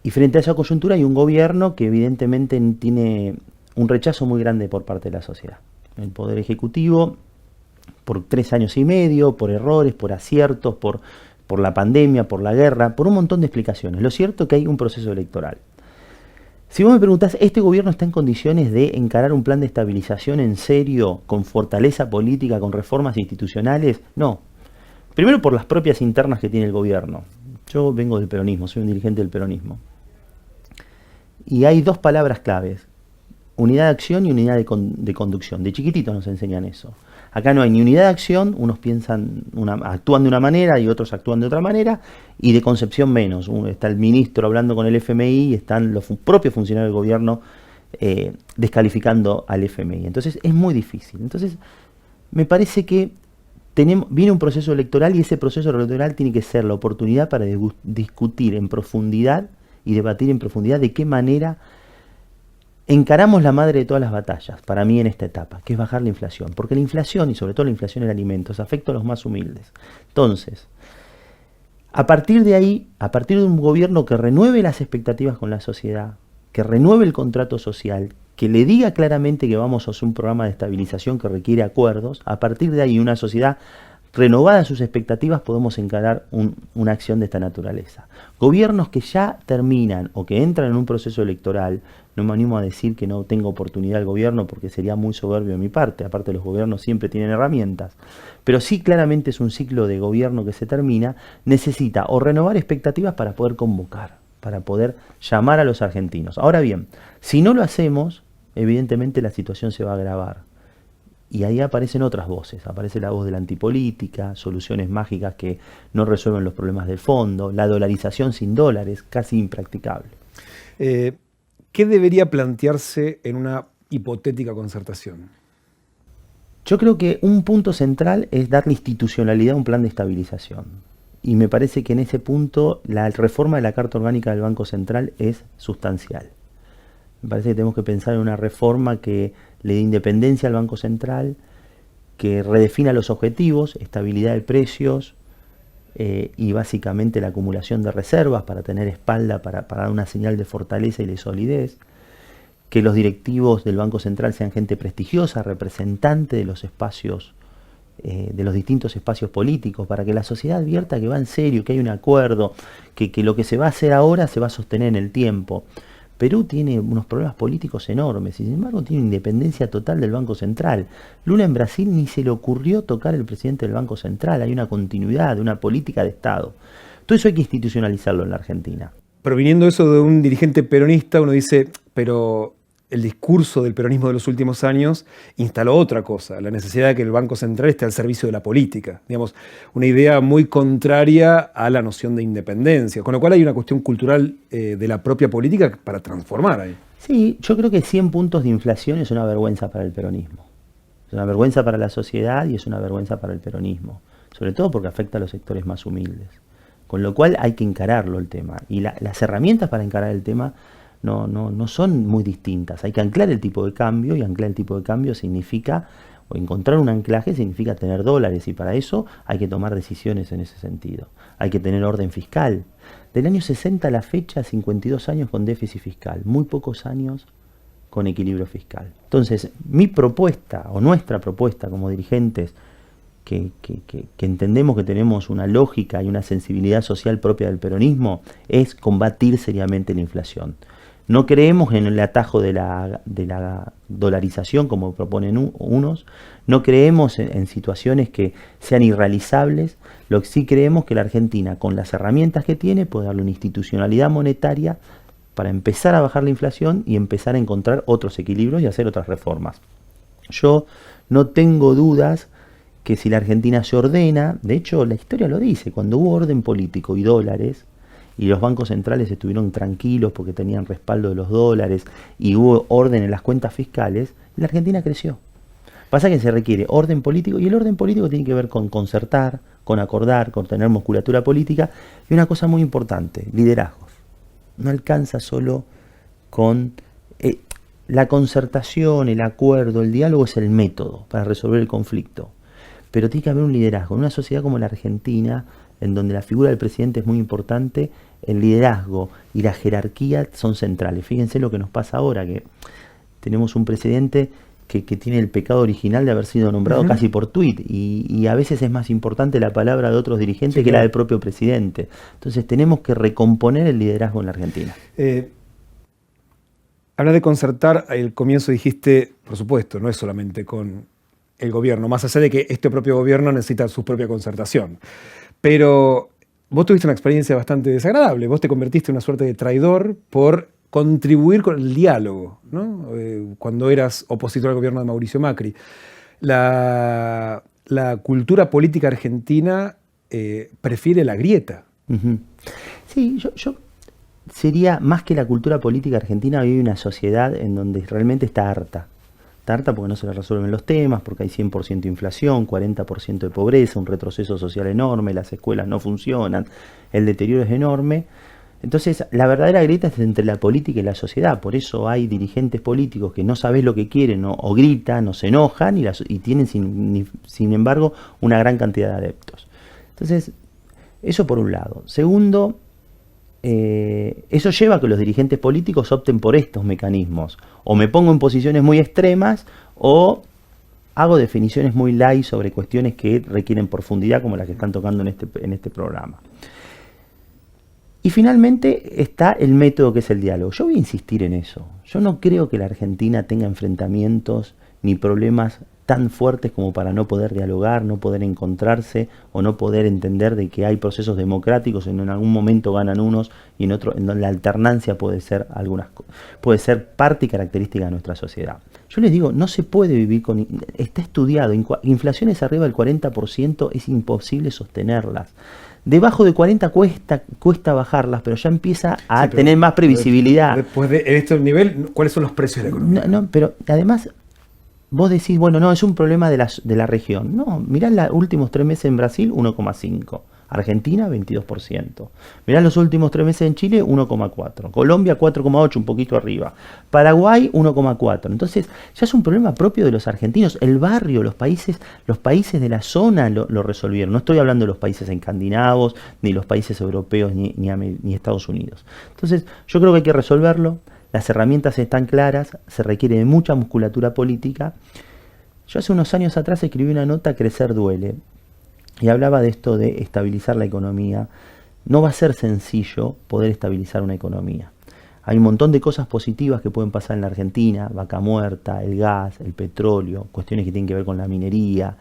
Y frente a esa coyuntura hay un gobierno que evidentemente tiene un rechazo muy grande por parte de la sociedad. El Poder Ejecutivo, por 3 años y medio, por errores, por aciertos, por la pandemia, por la guerra, por un montón de explicaciones. Lo cierto es que hay un proceso electoral. Si vos me preguntás, ¿este gobierno está en condiciones de encarar un plan de estabilización en serio, con fortaleza política, con reformas institucionales? No. Primero por las propias internas que tiene el gobierno. Yo vengo del peronismo, soy un dirigente del peronismo. Y hay 2 palabras claves, unidad de acción y unidad de conducción. De chiquititos nos enseñan eso. Acá no hay ni unidad de acción, unos actúan de una manera y otros actúan de otra manera, y de concepción menos. Está el ministro hablando con el FMI y están los propios funcionarios del gobierno descalificando al FMI. Entonces es muy difícil. Entonces me parece que viene un proceso electoral y ese proceso electoral tiene que ser la oportunidad para discutir en profundidad y debatir en profundidad de qué manera encaramos la madre de todas las batallas, para mí en esta etapa, que es bajar la inflación. Porque la inflación, y sobre todo la inflación en alimentos, afecta a los más humildes. Entonces, A partir de ahí, a partir de un gobierno que renueve las expectativas con la sociedad, que renueve el contrato social, que le diga claramente que vamos a hacer un programa de estabilización que requiere acuerdos, a partir de ahí una sociedad renovada sus expectativas podemos encarar una acción de esta naturaleza. Gobiernos que ya terminan o que entran en un proceso electoral, no me animo a decir que no tenga oportunidad el gobierno porque sería muy soberbio de mi parte, aparte los gobiernos siempre tienen herramientas, pero sí claramente es un ciclo de gobierno que se termina, necesita o renovar expectativas para poder convocar, para poder llamar a los argentinos. Ahora bien, si no lo hacemos, evidentemente la situación se va a agravar. Y ahí aparecen otras voces, aparece la voz de la antipolítica, soluciones mágicas que no resuelven los problemas del fondo, la dolarización sin dólares, casi impracticable. ¿Qué debería plantearse en una hipotética concertación? Yo creo que un punto central es darle institucionalidad a un plan de estabilización. Y me parece que en ese punto la reforma de la Carta Orgánica del Banco Central es sustancial. Me parece que tenemos que pensar en una reforma que le dé independencia al Banco Central, que redefina los objetivos, estabilidad de precios y básicamente la acumulación de reservas para tener espalda, para dar una señal de fortaleza y de solidez, que los directivos del Banco Central sean gente prestigiosa, representante de los espacios, de los distintos espacios políticos, para que la sociedad advierta que va en serio, que hay un acuerdo, que lo que se va a hacer ahora se va a sostener en el tiempo. Perú tiene unos problemas políticos enormes y sin embargo tiene independencia total del Banco Central. Lula en Brasil ni se le ocurrió tocar el presidente del Banco Central, hay una continuidad de una política de Estado. Todo eso hay que institucionalizarlo en la Argentina. Proviniendo eso de un dirigente peronista, uno dice, pero el discurso del peronismo de los últimos años instaló otra cosa, la necesidad de que el Banco Central esté al servicio de la política. Digamos, una idea muy contraria a la noción de independencia, con lo cual hay una cuestión cultural de la propia política para transformar ahí. Sí, yo creo que 100 puntos de inflación es una vergüenza para el peronismo. Es una vergüenza para la sociedad y es una vergüenza para el peronismo, sobre todo porque afecta a los sectores más humildes. Con lo cual hay que encararlo el tema. Y las herramientas para encarar el tema no son muy distintas. Hay que anclar el tipo de cambio y anclar el tipo de cambio significa, o encontrar un anclaje significa tener dólares y para eso hay que tomar decisiones en ese sentido. Hay que tener orden fiscal. Del año 60 a la fecha, 52 años con déficit fiscal, muy pocos años con equilibrio fiscal. Entonces, mi propuesta o nuestra propuesta como dirigentes que entendemos que tenemos una lógica y una sensibilidad social propia del peronismo es combatir seriamente la inflación. No creemos en el atajo de la dolarización como proponen unos, no creemos en situaciones que sean irrealizables, lo que sí creemos que la Argentina con las herramientas que tiene puede darle una institucionalidad monetaria para empezar a bajar la inflación y empezar a encontrar otros equilibrios y hacer otras reformas. Yo no tengo dudas que si la Argentina se ordena, de hecho la historia lo dice, cuando hubo orden político y dólares, y los bancos centrales estuvieron tranquilos porque tenían respaldo de los dólares y hubo orden en las cuentas fiscales, la Argentina creció. Pasa que se requiere orden político y el orden político tiene que ver con concertar, con acordar, con tener musculatura política y una cosa muy importante, liderazgos. No alcanza solo con la concertación, el acuerdo, el diálogo es el método para resolver el conflicto. Pero tiene que haber un liderazgo. En una sociedad como la Argentina, en donde la figura del presidente es muy importante, el liderazgo y la jerarquía son centrales. Fíjense lo que nos pasa ahora, que tenemos un presidente que tiene el pecado original de haber sido nombrado casi por tuit, y a veces es más importante la palabra de otros dirigentes que la del propio presidente. Entonces tenemos que recomponer el liderazgo en la Argentina. Hablar de concertar, al comienzo dijiste, por supuesto, no es solamente con el gobierno, más allá de que este propio gobierno necesita su propia concertación. Pero vos tuviste una experiencia bastante desagradable. Vos te convertiste en una suerte de traidor por contribuir con el diálogo, ¿no? Cuando eras opositor al gobierno de Mauricio Macri. La cultura política argentina prefiere la grieta. Sí, yo sería más que la cultura política argentina, vive una sociedad en donde realmente está harta. Está harta porque no se le resuelven los temas, porque hay 100% de inflación, 40% de pobreza, un retroceso social enorme, las escuelas no funcionan, el deterioro es enorme. Entonces, la verdadera grieta es entre la política y la sociedad. Por eso hay dirigentes políticos que no sabés lo que quieren o gritan o se enojan y tienen, sin embargo, una gran cantidad de adeptos. Entonces, Eso por un lado. Segundo, eso lleva a que los dirigentes políticos opten por estos mecanismos. O me pongo en posiciones muy extremas o hago definiciones muy light sobre cuestiones que requieren profundidad como las que están tocando en este programa. Y finalmente está el método que es el diálogo. Yo voy a insistir en eso. Yo no creo que la Argentina tenga enfrentamientos ni problemas tan fuertes como para no poder dialogar, no poder encontrarse o no poder entender de que hay procesos democráticos en algún momento ganan unos y en otro en donde la alternancia puede ser parte y característica de nuestra sociedad. Yo les digo, no se puede vivir con... Está estudiado, inflaciones arriba del 40% es imposible sostenerlas. Debajo de 40 cuesta bajarlas, pero ya empieza a tener más previsibilidad. Después de este nivel, ¿cuáles son los precios de la economía? No, pero además vos decís, bueno, no, es un problema de la región. No, mirá los últimos 3 meses en Brasil, 1,5. Argentina, 22%. Mirá los últimos 3 meses en Chile, 1,4. Colombia, 4,8, un poquito arriba. Paraguay, 1,4. Entonces, ya es un problema propio de los argentinos. El barrio, los países de la zona lo resolvieron. No estoy hablando de los países escandinavos, ni los países europeos, ni Estados Unidos. Entonces, yo creo que hay que resolverlo. Las herramientas están claras, se requiere de mucha musculatura política. Yo hace unos años atrás escribí una nota, Crecer duele, y hablaba de esto de estabilizar la economía. No va a ser sencillo poder estabilizar una economía. Hay un montón de cosas positivas que pueden pasar en la Argentina, vaca muerta, el gas, el petróleo, cuestiones que tienen que ver con la minería,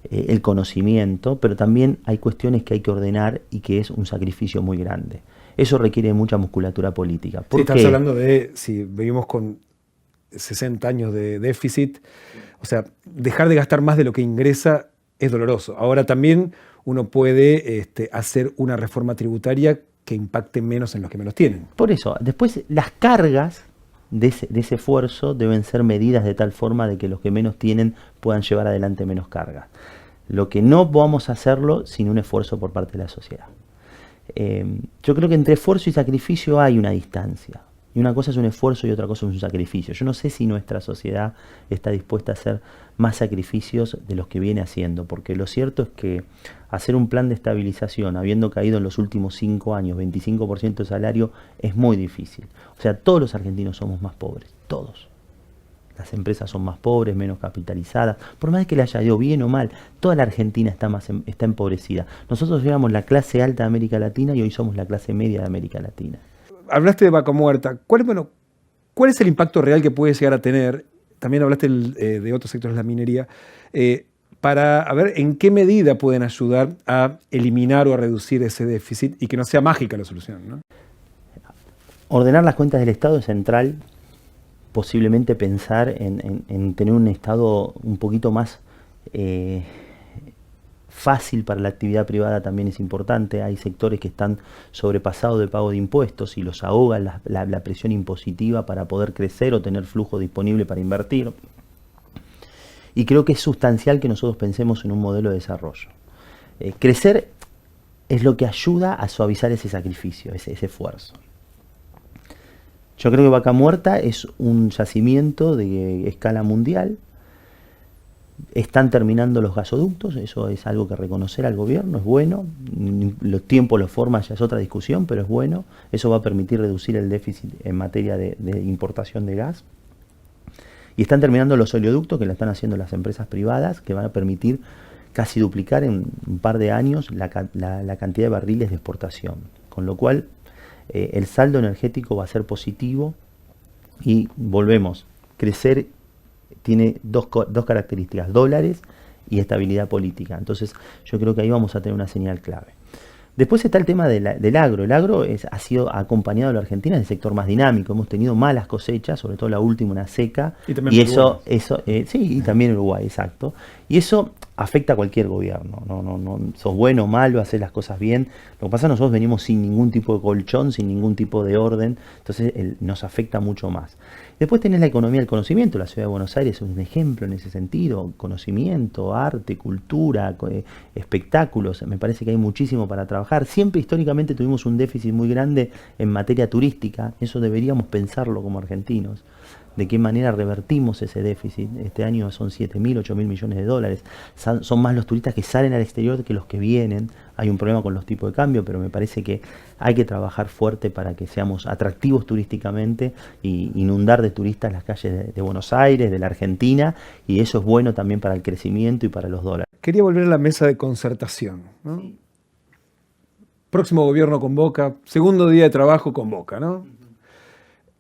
el conocimiento, pero también hay cuestiones que hay que ordenar y que es un sacrificio muy grande. Eso requiere mucha musculatura política. ¿Por qué? Estás hablando de, si vivimos con 60 años de déficit, o sea, dejar de gastar más de lo que ingresa es doloroso. Ahora también uno puede hacer una reforma tributaria que impacte menos en los que menos tienen. Por eso, después las cargas de ese esfuerzo deben ser medidas de tal forma de que los que menos tienen puedan llevar adelante menos cargas. Lo que no vamos a hacerlo sin un esfuerzo por parte de la sociedad. Yo creo que entre esfuerzo y sacrificio hay una distancia. Y una cosa es un esfuerzo y otra cosa es un sacrificio. Yo no sé si nuestra sociedad está dispuesta a hacer más sacrificios de los que viene haciendo, porque lo cierto es que hacer un plan de estabilización, habiendo caído en los últimos 5 años 25% de salario, es muy difícil. O sea, todos los argentinos somos más pobres, todos. Las empresas son más pobres, menos capitalizadas. Por más que le haya ido bien o mal, toda la Argentina está empobrecida. Nosotros éramos la clase alta de América Latina y hoy somos la clase media de América Latina. Hablaste de vaca muerta. ¿Cuál es el impacto real que puede llegar a tener? También hablaste de otros sectores de la minería. Para ver en qué medida pueden ayudar a eliminar o a reducir ese déficit y que no sea mágica la solución, ¿no? Ordenar las cuentas del Estado es central. Posiblemente pensar en tener un Estado un poquito más fácil para la actividad privada también es importante. Hay sectores que están sobrepasados de pago de impuestos y los ahoga la presión impositiva para poder crecer o tener flujo disponible para invertir. Y creo que es sustancial que nosotros pensemos en un modelo de desarrollo. Crecer es lo que ayuda a suavizar ese sacrificio, ese esfuerzo. Yo creo que Vaca Muerta es un yacimiento de escala mundial. Están terminando los gasoductos, eso es algo que reconocer al gobierno, es bueno. Los tiempos, los formas ya es otra discusión, pero es bueno. Eso va a permitir reducir el déficit en materia de importación de gas. Y están terminando los oleoductos que lo están haciendo las empresas privadas, que van a permitir casi duplicar en un par de años la cantidad de barriles de exportación. Con lo cual el saldo energético va a ser positivo y volvemos, crecer tiene dos características, dólares y estabilidad política. Entonces yo creo que ahí vamos a tener una señal clave. Después está el tema del agro. El agro ha sido acompañado de la Argentina del sector más dinámico. Hemos tenido malas cosechas, sobre todo la última, una seca. Y también y también Uruguay, exacto. Y eso afecta a cualquier gobierno. No, sos bueno o malo, haces las cosas bien. Lo que pasa es que nosotros venimos sin ningún tipo de colchón, sin ningún tipo de orden. Entonces nos afecta mucho más. Después tenés la economía del conocimiento. La ciudad de Buenos Aires es un ejemplo en ese sentido. Conocimiento, arte, cultura, espectáculos. Me parece que hay muchísimo para trabajar. Siempre históricamente tuvimos un déficit muy grande en materia turística. Eso deberíamos pensarlo como argentinos. de qué manera revertimos ese déficit. Este año son 7.000, 8.000 millones de dólares. Son más los turistas que salen al exterior que los que vienen. Hay un problema con los tipos de cambio, pero me parece que hay que trabajar fuerte para que seamos atractivos turísticamente y inundar de turistas las calles de Buenos Aires, de la Argentina, y eso es bueno también para el crecimiento y para los dólares. Quería volver a la mesa de concertación, ¿no? Sí. Próximo gobierno convoca, segundo día de trabajo convoca, ¿no?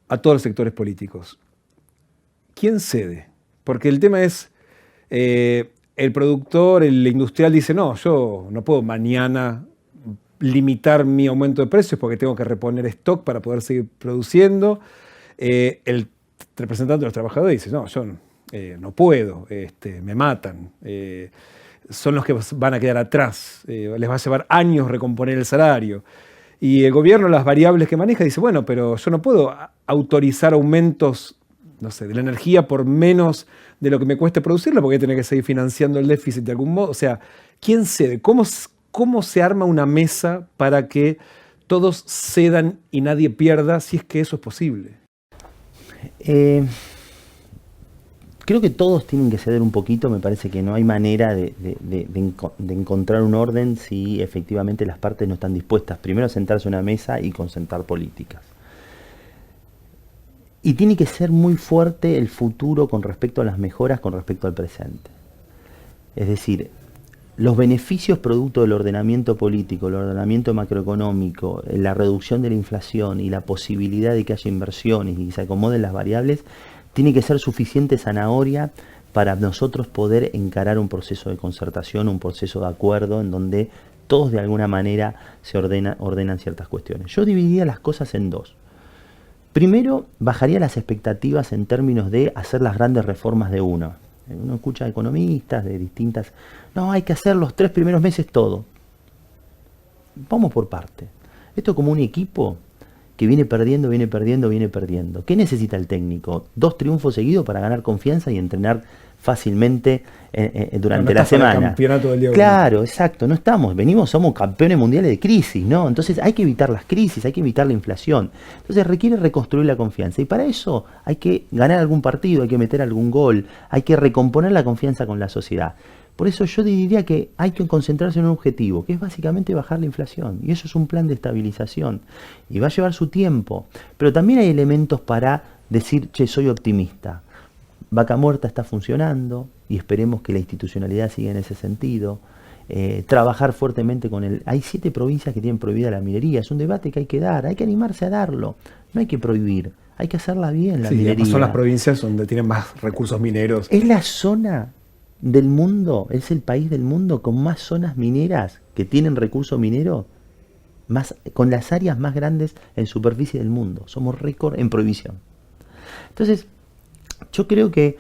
A todos los sectores políticos. ¿Quién cede? Porque el tema es, el productor, el industrial dice, no, yo no puedo mañana limitar mi aumento de precios porque tengo que reponer stock para poder seguir produciendo. El representante de los trabajadores dice, no, yo no puedo, me matan. Son los que van a quedar atrás, les va a llevar años recomponer el salario. Y el gobierno, las variables que maneja, dice, bueno, pero yo no puedo autorizar aumentos, no sé, de la energía por menos de lo que me cueste producirla, porque tiene que seguir financiando el déficit de algún modo. O sea, ¿quién cede? ¿Cómo se arma una mesa para que todos cedan y nadie pierda, si es que eso es posible? Creo que todos tienen que ceder un poquito. Me parece que no hay manera de encontrar un orden si efectivamente las partes no están dispuestas primero a sentarse a una mesa y concentrar políticas. Y tiene que ser muy fuerte el futuro con respecto a las mejoras, con respecto al presente. Es decir, los beneficios producto del ordenamiento político, el ordenamiento macroeconómico, la reducción de la inflación y la posibilidad de que haya inversiones y se acomoden las variables, tiene que ser suficiente zanahoria para nosotros poder encarar un proceso de concertación, un proceso de acuerdo en donde todos de alguna manera se ordenan ciertas cuestiones. Yo dividiría las cosas en dos. Primero, bajaría las expectativas en términos de hacer las grandes reformas de uno. Uno escucha a economistas de distintas... No, hay que hacer los 3 primeros meses todo. Vamos por parte. Esto es como un equipo que viene perdiendo. ¿Qué necesita el técnico? 2 triunfos seguidos para ganar confianza y entrenar fácilmente durante la semana. Campeonato del día. Claro, exacto. No estamos, somos campeones mundiales de crisis, ¿no? Entonces hay que evitar las crisis, hay que evitar la inflación. Entonces requiere reconstruir la confianza. Y para eso hay que ganar algún partido, hay que meter algún gol, hay que recomponer la confianza con la sociedad. Por eso yo diría que hay que concentrarse en un objetivo, que es básicamente bajar la inflación. Y eso es un plan de estabilización. Y va a llevar su tiempo. Pero también hay elementos para decir, che, soy optimista. Vaca Muerta está funcionando y esperemos que la institucionalidad siga en ese sentido. Trabajar fuertemente con el... Hay 7 provincias que tienen prohibida la minería. Es un debate que hay que dar, hay que animarse a darlo. No hay que prohibir, hay que hacerla bien la minería. Son las provincias donde tienen más recursos mineros. Es la zona del mundo, es el país del mundo con más zonas mineras que tienen recurso minero, con las áreas más grandes en superficie del mundo. Somos récord en prohibición. Entonces, yo creo que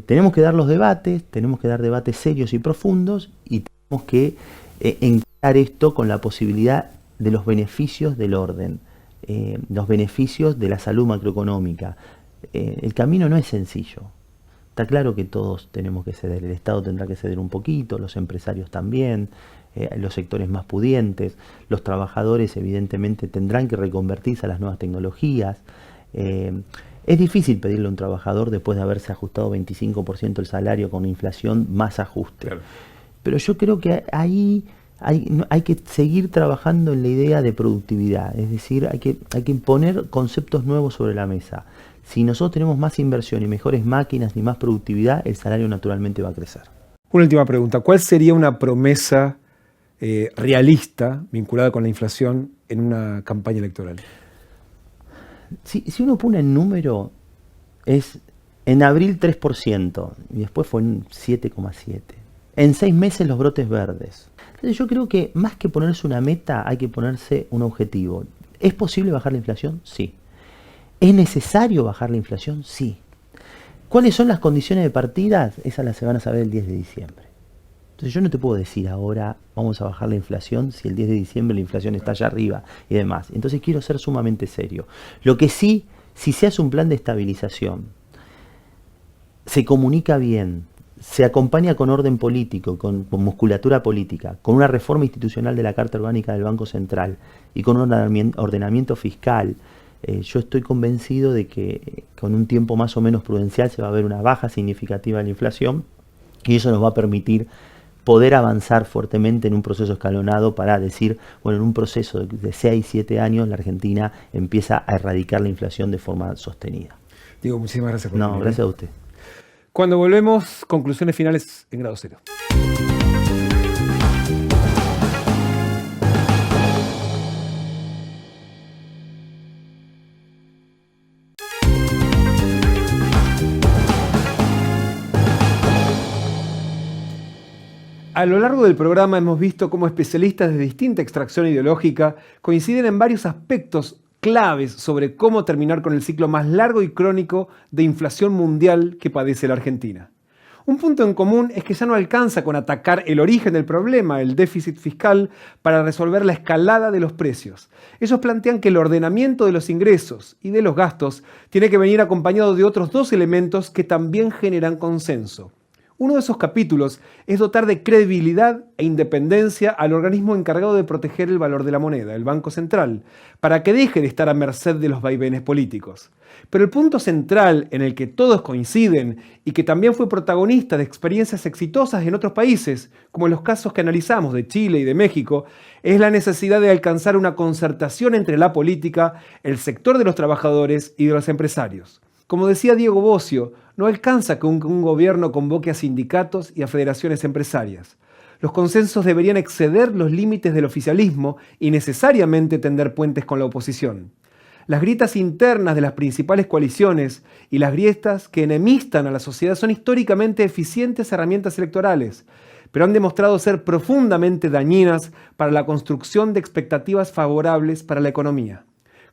tenemos que dar los debates, tenemos que dar debates serios y profundos y tenemos que encarar esto con la posibilidad de los beneficios del orden, los beneficios de la salud macroeconómica. El camino no es sencillo. Está claro que todos tenemos que ceder, el Estado tendrá que ceder un poquito, los empresarios también, los sectores más pudientes, los trabajadores evidentemente tendrán que reconvertirse a las nuevas tecnologías. Es difícil pedirle a un trabajador después de haberse ajustado 25% el salario con inflación más ajuste. Claro. Pero yo creo que ahí hay que seguir trabajando en la idea de productividad, es decir, hay que poner conceptos nuevos sobre la mesa. Si nosotros tenemos más inversión y mejores máquinas y más productividad, el salario naturalmente va a crecer. Una última pregunta. ¿Cuál sería una promesa realista vinculada con la inflación en una campaña electoral? Si uno pone el número, es en abril 3% y después fue en 7,7%. En 6 meses los brotes verdes. Entonces yo creo que más que ponerse una meta, hay que ponerse un objetivo. ¿Es posible bajar la inflación? Sí. ¿Es necesario bajar la inflación? Sí. ¿Cuáles son las condiciones de partida? Esas las se van a saber el 10 de diciembre. Entonces yo no te puedo decir ahora vamos a bajar la inflación si el 10 de diciembre la inflación está allá arriba y demás. Entonces quiero ser sumamente serio. Lo que sí, si se hace un plan de estabilización, se comunica bien, se acompaña con orden político, con musculatura política, con una reforma institucional de la Carta Orgánica del Banco Central y con un ordenamiento fiscal, Yo estoy convencido de que con un tiempo más o menos prudencial se va a ver una baja significativa de la inflación y eso nos va a permitir poder avanzar fuertemente en un proceso escalonado para decir, bueno, en un proceso de 6, 7 años la Argentina empieza a erradicar la inflación de forma sostenida. Diego, muchísimas gracias por venir. Gracias a usted. Cuando volvemos, conclusiones finales en Grado Cero. A lo largo del programa hemos visto cómo especialistas de distinta extracción ideológica coinciden en varios aspectos claves sobre cómo terminar con el ciclo más largo y crónico de inflación mundial que padece la Argentina. Un punto en común es que ya no alcanza con atacar el origen del problema, el déficit fiscal, para resolver la escalada de los precios. Ellos plantean que el ordenamiento de los ingresos y de los gastos tiene que venir acompañado de otros dos elementos que también generan consenso. Uno de esos capítulos es dotar de credibilidad e independencia al organismo encargado de proteger el valor de la moneda, el Banco Central, para que deje de estar a merced de los vaivenes políticos. Pero el punto central en el que todos coinciden y que también fue protagonista de experiencias exitosas en otros países, como en los casos que analizamos de Chile y de México, es la necesidad de alcanzar una concertación entre la política, el sector de los trabajadores y de los empresarios. Como decía Diego Bocio, no alcanza que un gobierno convoque a sindicatos y a federaciones empresarias. Los consensos deberían exceder los límites del oficialismo y necesariamente tender puentes con la oposición. Las grietas internas de las principales coaliciones y las grietas que enemistan a la sociedad son históricamente eficientes herramientas electorales, pero han demostrado ser profundamente dañinas para la construcción de expectativas favorables para la economía.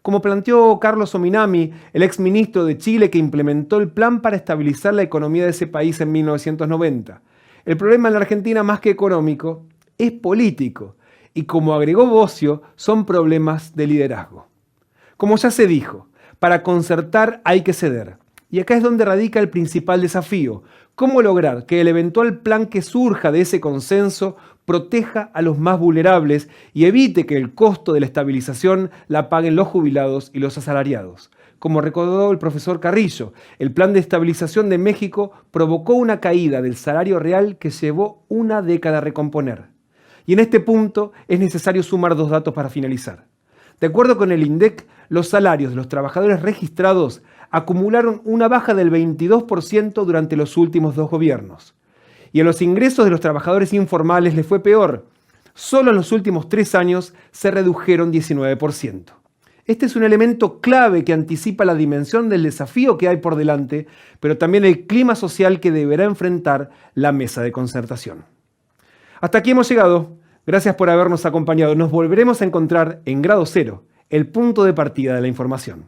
Como planteó Carlos Ominami, el exministro de Chile que implementó el plan para estabilizar la economía de ese país en 1990. El problema en la Argentina, más que económico, es político. Y como agregó Bocio, son problemas de liderazgo. Como ya se dijo, para concertar hay que ceder. Y acá es donde radica el principal desafío. ¿Cómo lograr que el eventual plan que surja de ese consenso proteja a los más vulnerables y evite que el costo de la estabilización la paguen los jubilados y los asalariados? Como recordó el profesor Carrillo, el plan de estabilización de México provocó una caída del salario real que llevó una década a recomponer. Y en este punto es necesario sumar dos datos para finalizar. De acuerdo con el INDEC, los salarios de los trabajadores registrados acumularon una baja del 22% durante los últimos 2 gobiernos. Y a los ingresos de los trabajadores informales les fue peor. Solo en los últimos 3 años se redujeron 19%. Este es un elemento clave que anticipa la dimensión del desafío que hay por delante, pero también el clima social que deberá enfrentar la mesa de concertación. Hasta aquí hemos llegado. Gracias por habernos acompañado. Nos volveremos a encontrar en Grado Cero, el punto de partida de la información.